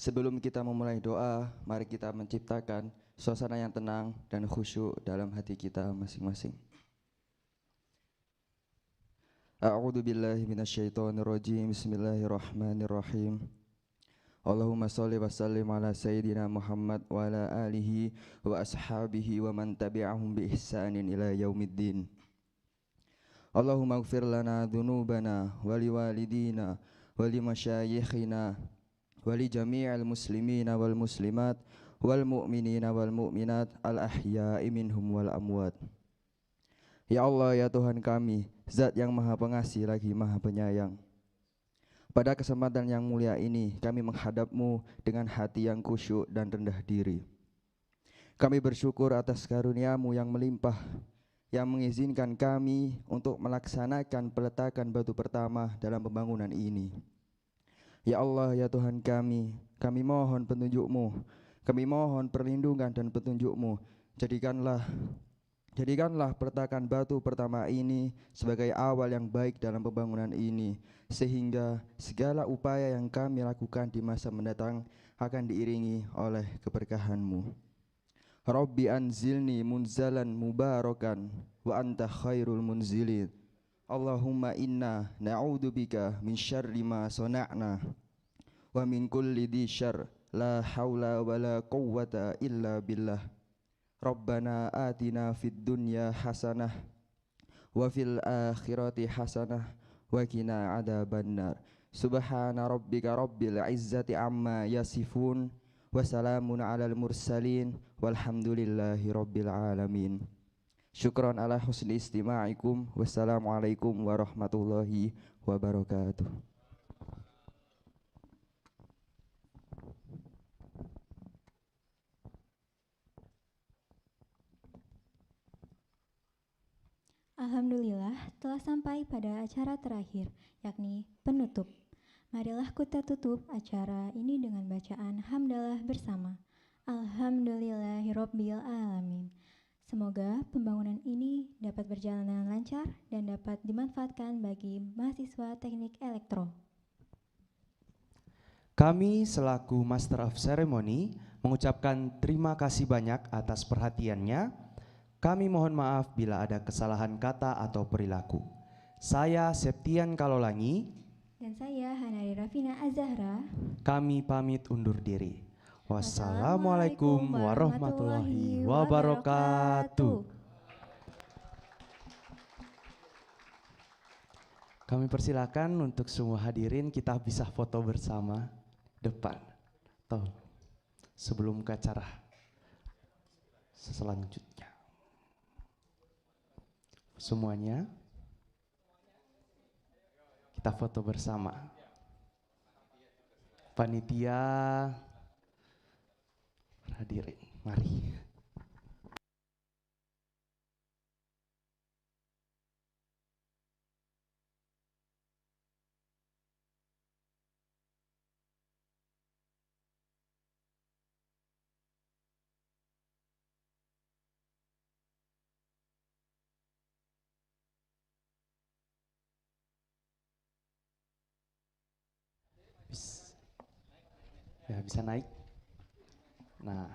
Sebelum kita memulai doa, mari kita menciptakan suasana yang tenang dan khusyuk dalam hati kita masing-masing. A'udzu billahi minasyaitonir rajim. Bismillahirrahmanirrahim. Allahumma shalli wa sallim ala sayyidina Muhammad wa ala alihi wa ashabihi wa man tabi'ahum bi ihsanin ila yaumiddin. Allahumma ighfir lana dhunubana wa liwalidina wa limasyayikhina wa li jami'il muslimina wal muslimat wal mu'minina wal mu'minat al ahya'i minhum wal amwat. Ya Allah, ya Tuhan kami, Zat yang Maha Pengasih lagi Maha Penyayang, Pada kesempatan yang mulia ini, kami menghadap-Mu dengan hati yang khusyuk dan rendah diri. Kami bersyukur atas karunia-Mu yang melimpah, yang mengizinkan kami untuk melaksanakan peletakan batu pertama dalam pembangunan ini. Ya Allah, ya Tuhan kami mohon petunjuk-Mu, kami mohon perlindungan dan petunjuk-Mu. Jadikanlah peletakan batu pertama ini sebagai awal yang baik dalam pembangunan ini, sehingga segala upaya yang kami lakukan di masa mendatang akan diiringi oleh keberkahan-Mu. Rabbi anzilni munzalan mubarakan wa anta khairul munzilin. Allahumma inna na'udzubika min syarri ma sana'na wa min kulli dhi syarr la haula wa la quwwata illa billah. Rabbana atina fid dunya hasanah wa fil akhirati hasanah wa qina adzabannar. Subhana rabbika rabbil izzati amma yasifun wa salamun alal mursalin walhamdulillahi rabbil alamin. Syukran ala husni istima'ikum. Wassalamualaikum warahmatullahi wabarakatuh. Alhamdulillah telah sampai pada acara terakhir, yakni penutup. Marilah kita tutup acara ini dengan bacaan hamdalah bersama. Alhamdulillahirabbil alamin. Semoga pembangunan ini dapat berjalan dengan lancar dan dapat dimanfaatkan bagi mahasiswa teknik elektro. Kami selaku Master of Ceremony mengucapkan terima kasih banyak atas perhatiannya. Kami mohon maaf bila ada kesalahan kata atau perilaku. Saya Septian Kalolangi. Dan saya Hanari Rafina Azahra. Kami pamit undur diri. Wassalamualaikum warahmatullahi wabarakatuh. Kami persilakan untuk semua hadirin kita bisa foto bersama depan. Atau sebelum ke acara selanjutnya. Semuanya kita foto bersama. Panitia hadirin, mari. Ya, bisa naik. Nah,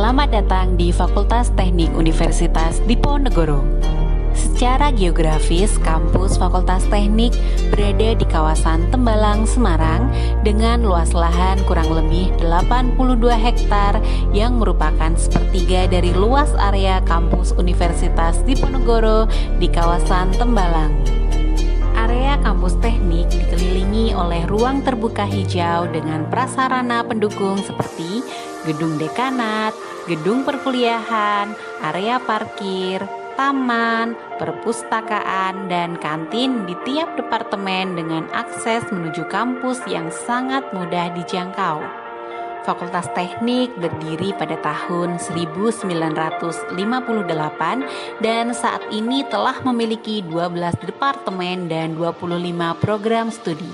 Selamat datang di Fakultas Teknik Universitas Diponegoro. Secara geografis, kampus Fakultas Teknik berada di kawasan Tembalang, Semarang dengan luas lahan kurang lebih 82 hektar yang merupakan sepertiga dari luas area kampus Universitas Diponegoro di kawasan Tembalang. Area kampus teknik dikelilingi oleh ruang terbuka hijau dengan prasarana pendukung seperti gedung dekanat, gedung perkuliahan, area parkir, taman, perpustakaan, dan kantin di tiap departemen dengan akses menuju kampus yang sangat mudah dijangkau. Fakultas Teknik berdiri pada tahun 1958 dan saat ini telah memiliki 12 departemen dan 25 program studi.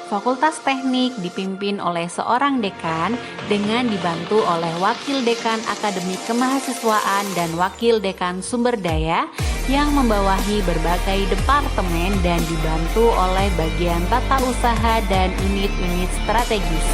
Fakultas Teknik dipimpin oleh seorang dekan dengan dibantu oleh wakil dekan akademik kemahasiswaan dan wakil dekan sumber daya yang membawahi berbagai departemen dan dibantu oleh bagian tata usaha dan unit-unit strategis.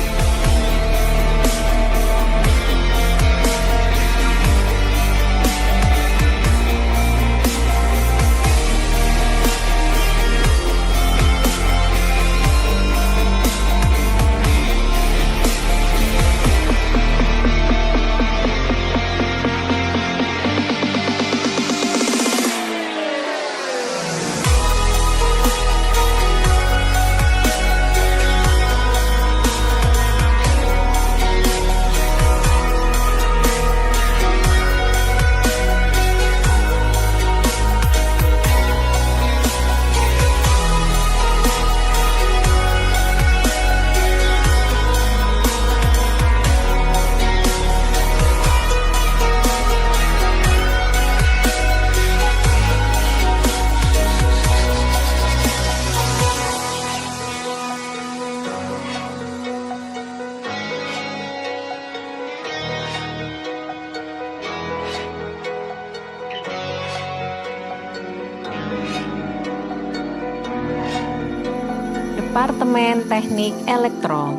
Departemen Teknik Elektro.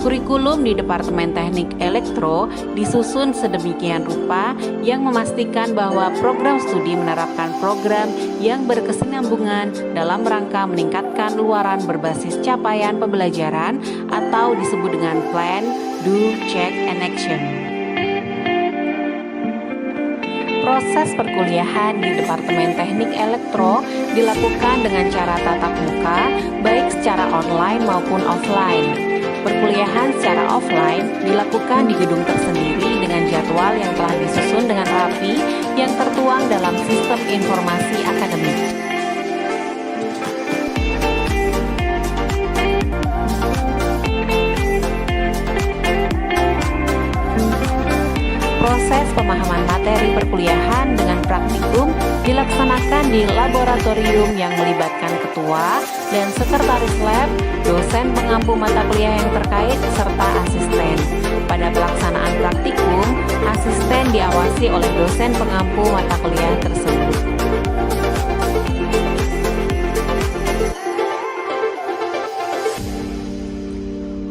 Kurikulum di Departemen Teknik Elektro disusun sedemikian rupa yang memastikan bahwa program studi menerapkan program yang berkesinambungan dalam rangka meningkatkan luaran berbasis capaian pembelajaran atau disebut dengan Plan, Do, Check, and Action. Proses perkuliahan di Departemen Teknik Elektro dilakukan dengan cara tatap muka, baik secara online maupun offline. Perkuliahan secara offline dilakukan di gedung tersendiri dengan jadwal yang telah disusun dengan rapi yang tertuang dalam sistem informasi akademik. Proses pemahaman materi perkuliahan dengan praktikum dilaksanakan di laboratorium yang melibatkan ketua dan sekretaris lab, dosen pengampu mata kuliah yang terkait, serta asisten. Pada pelaksanaan praktikum, asisten diawasi oleh dosen pengampu mata kuliah tersebut.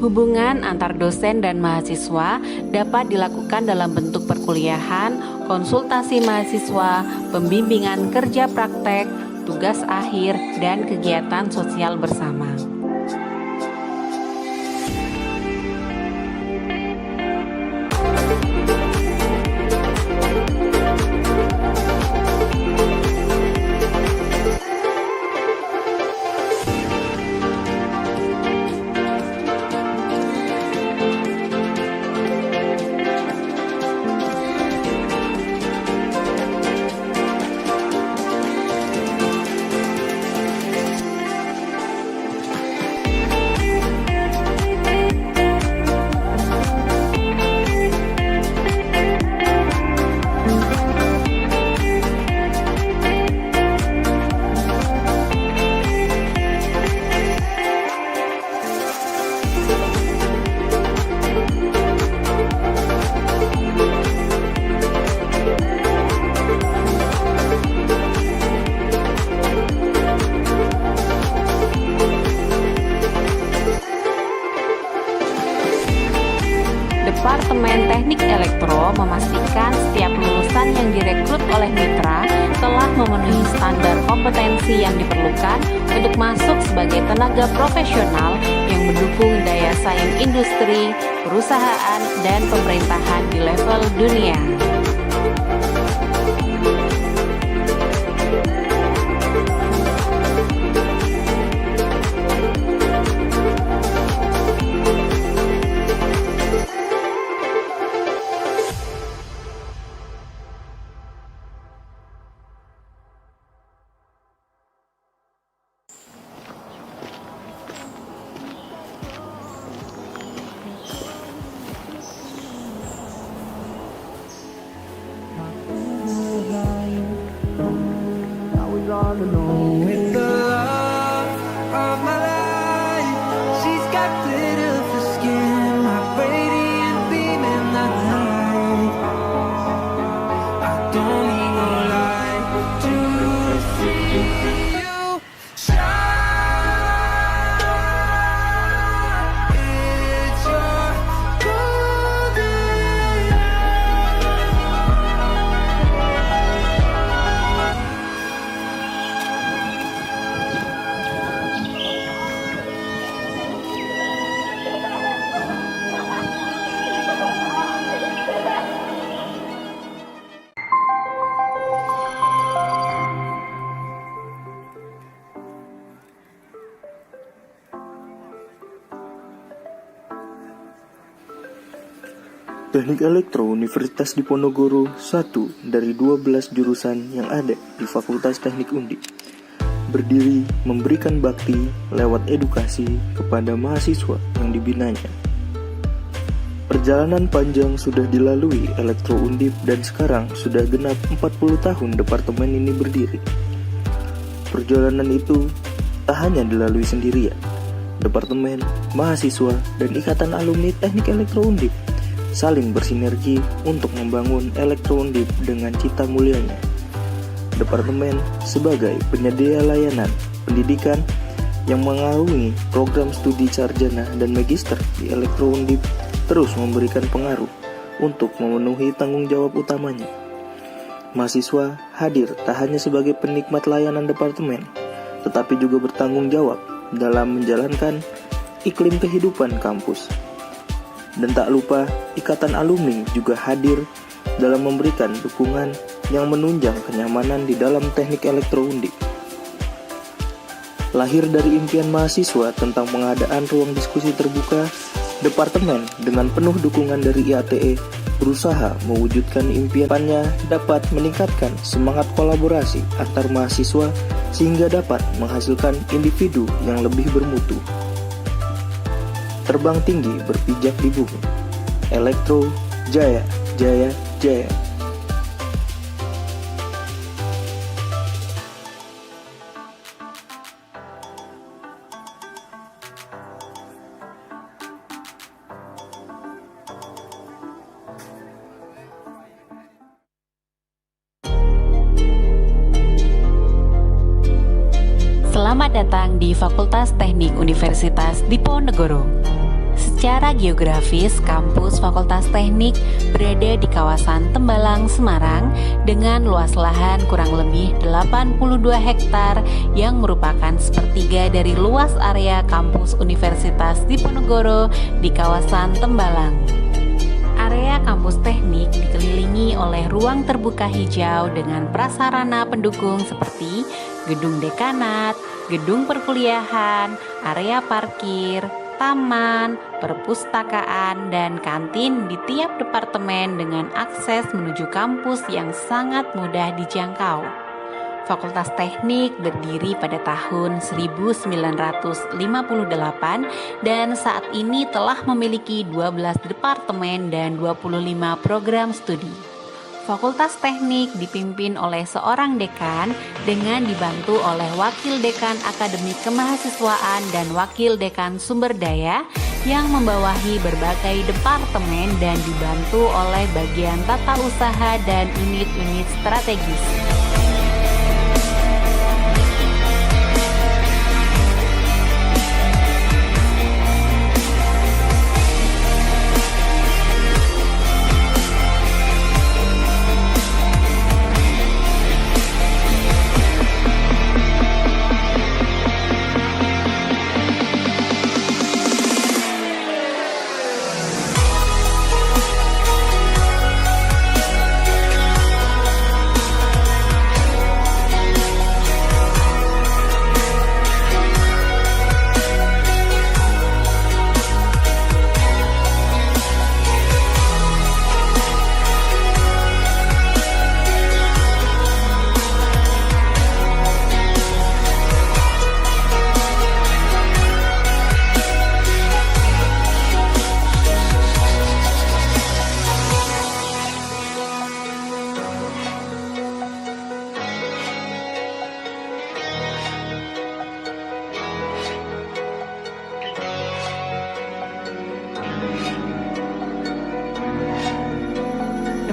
Hubungan antar dosen dan mahasiswa dapat dilakukan dalam bentuk perkuliahan, konsultasi mahasiswa, pembimbingan kerja praktek, tugas akhir, dan kegiatan sosial bersama. Departemen Teknik Elektro memastikan setiap lulusan yang direkrut oleh mitra telah memenuhi standar kompetensi yang diperlukan untuk masuk sebagai tenaga profesional yang mendukung daya saing industri, perusahaan, dan pemerintahan di level dunia. all alone with the love of my life. She's got glitter for skin, my radiant beam in the night. I don't need no light to see you shine. It's your golden Teknik Elektro Universitas Diponegoro 1 dari 12 jurusan yang ada di Fakultas Teknik Undip, berdiri memberikan bakti lewat edukasi kepada mahasiswa yang dibinanya. Perjalanan panjang sudah dilalui Elektro Undip dan sekarang sudah genap 40 tahun departemen ini berdiri. Perjalanan itu tak hanya dilalui sendirian. Departemen, mahasiswa, dan ikatan alumni Teknik Elektro Undip saling bersinergi untuk membangun Elektro Undip dengan cita mulianya. Departemen sebagai penyedia layanan pendidikan yang mengarungi program studi sarjana dan magister di Elektro Undip terus memberikan pengaruh untuk memenuhi tanggung jawab utamanya. Mahasiswa hadir tak hanya sebagai penikmat layanan departemen, tetapi juga bertanggung jawab dalam menjalankan iklim kehidupan kampus. Dan tak lupa, ikatan alumni juga hadir dalam memberikan dukungan yang menunjang kenyamanan di dalam Teknik Elektro Undip. Lahir dari impian mahasiswa tentang pengadaan ruang diskusi terbuka, departemen dengan penuh dukungan dari IATE berusaha mewujudkan impiannya dapat meningkatkan semangat kolaborasi antar mahasiswa sehingga dapat menghasilkan individu yang lebih bermutu. Terbang tinggi berpijak di bumi. Elektro Jaya, Jaya, Jaya. Selamat datang di Fakultas Teknik Universitas Diponegoro. Secara geografis, kampus Fakultas Teknik berada di kawasan Tembalang, Semarang dengan luas lahan kurang lebih 82 hektar yang merupakan sepertiga dari luas area kampus Universitas Diponegoro di kawasan Tembalang. Area kampus teknik dikelilingi oleh ruang terbuka hijau dengan prasarana pendukung seperti gedung dekanat, gedung perkuliahan, area parkir, taman, perpustakaan, dan kantin di tiap departemen dengan akses menuju kampus yang sangat mudah dijangkau. Fakultas Teknik berdiri pada tahun 1958 dan saat ini telah memiliki 12 departemen dan 25 program studi. Fakultas Teknik dipimpin oleh seorang dekan dengan dibantu oleh wakil dekan akademik kemahasiswaan dan wakil dekan sumber daya yang membawahi berbagai departemen dan dibantu oleh bagian tata usaha dan unit-unit strategis.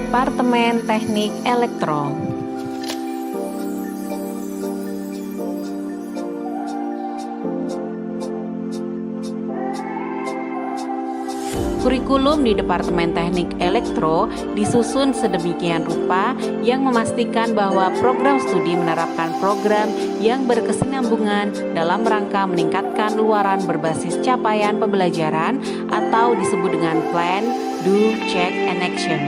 Departemen Teknik Elektro. Kurikulum di Departemen Teknik Elektro disusun sedemikian rupa yang memastikan bahwa program studi menerapkan program yang berkesinambungan dalam rangka meningkatkan luaran berbasis capaian pembelajaran atau disebut dengan Plan, Do, Check, and Action.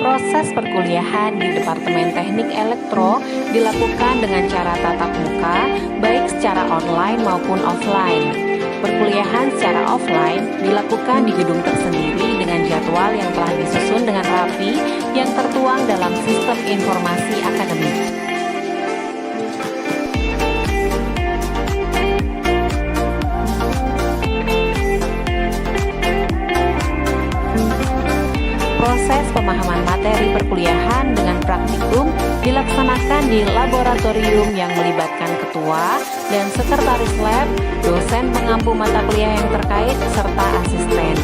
Proses perkuliahan di Departemen Teknik Elektro dilakukan dengan cara tatap muka, baik secara online maupun offline. Perkuliahan secara offline dilakukan di gedung tersendiri dengan jadwal yang telah disusun dengan rapi yang tertuang dalam sistem informasi akademik. Proses pemahaman materi perkuliahan dengan praktikum dilaksanakan di laboratorium yang melibatkan ketua dan sekretaris lab, dosen pengampu mata kuliah yang terkait, serta asisten.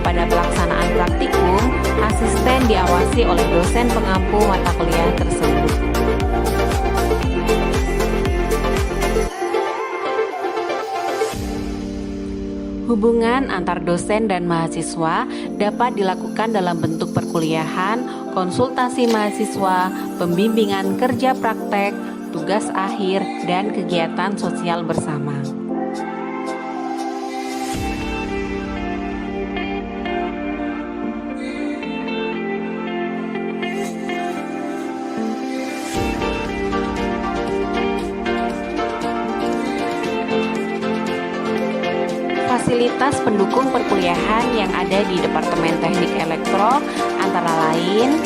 Pada pelaksanaan praktikum, asisten diawasi oleh dosen pengampu mata kuliah tersebut. Hubungan antar dosen dan mahasiswa dapat dilakukan dalam bentuk perkuliahan, konsultasi mahasiswa, pembimbingan kerja praktek, tugas akhir, dan kegiatan sosial bersama. Fasilitas pendukung perkuliahan yang ada di Departemen Teknik Elektro antara lain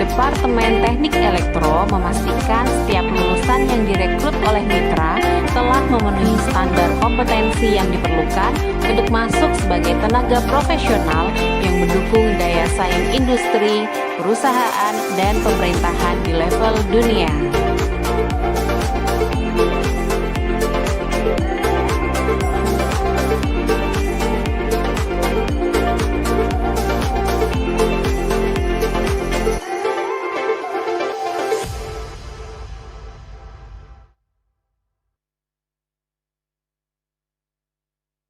Departemen Teknik Elektro memastikan setiap lulusan yang direkrut oleh mitra telah memenuhi standar kompetensi yang diperlukan untuk masuk sebagai tenaga profesional yang mendukung daya saing industri, perusahaan, dan pemerintahan di level dunia.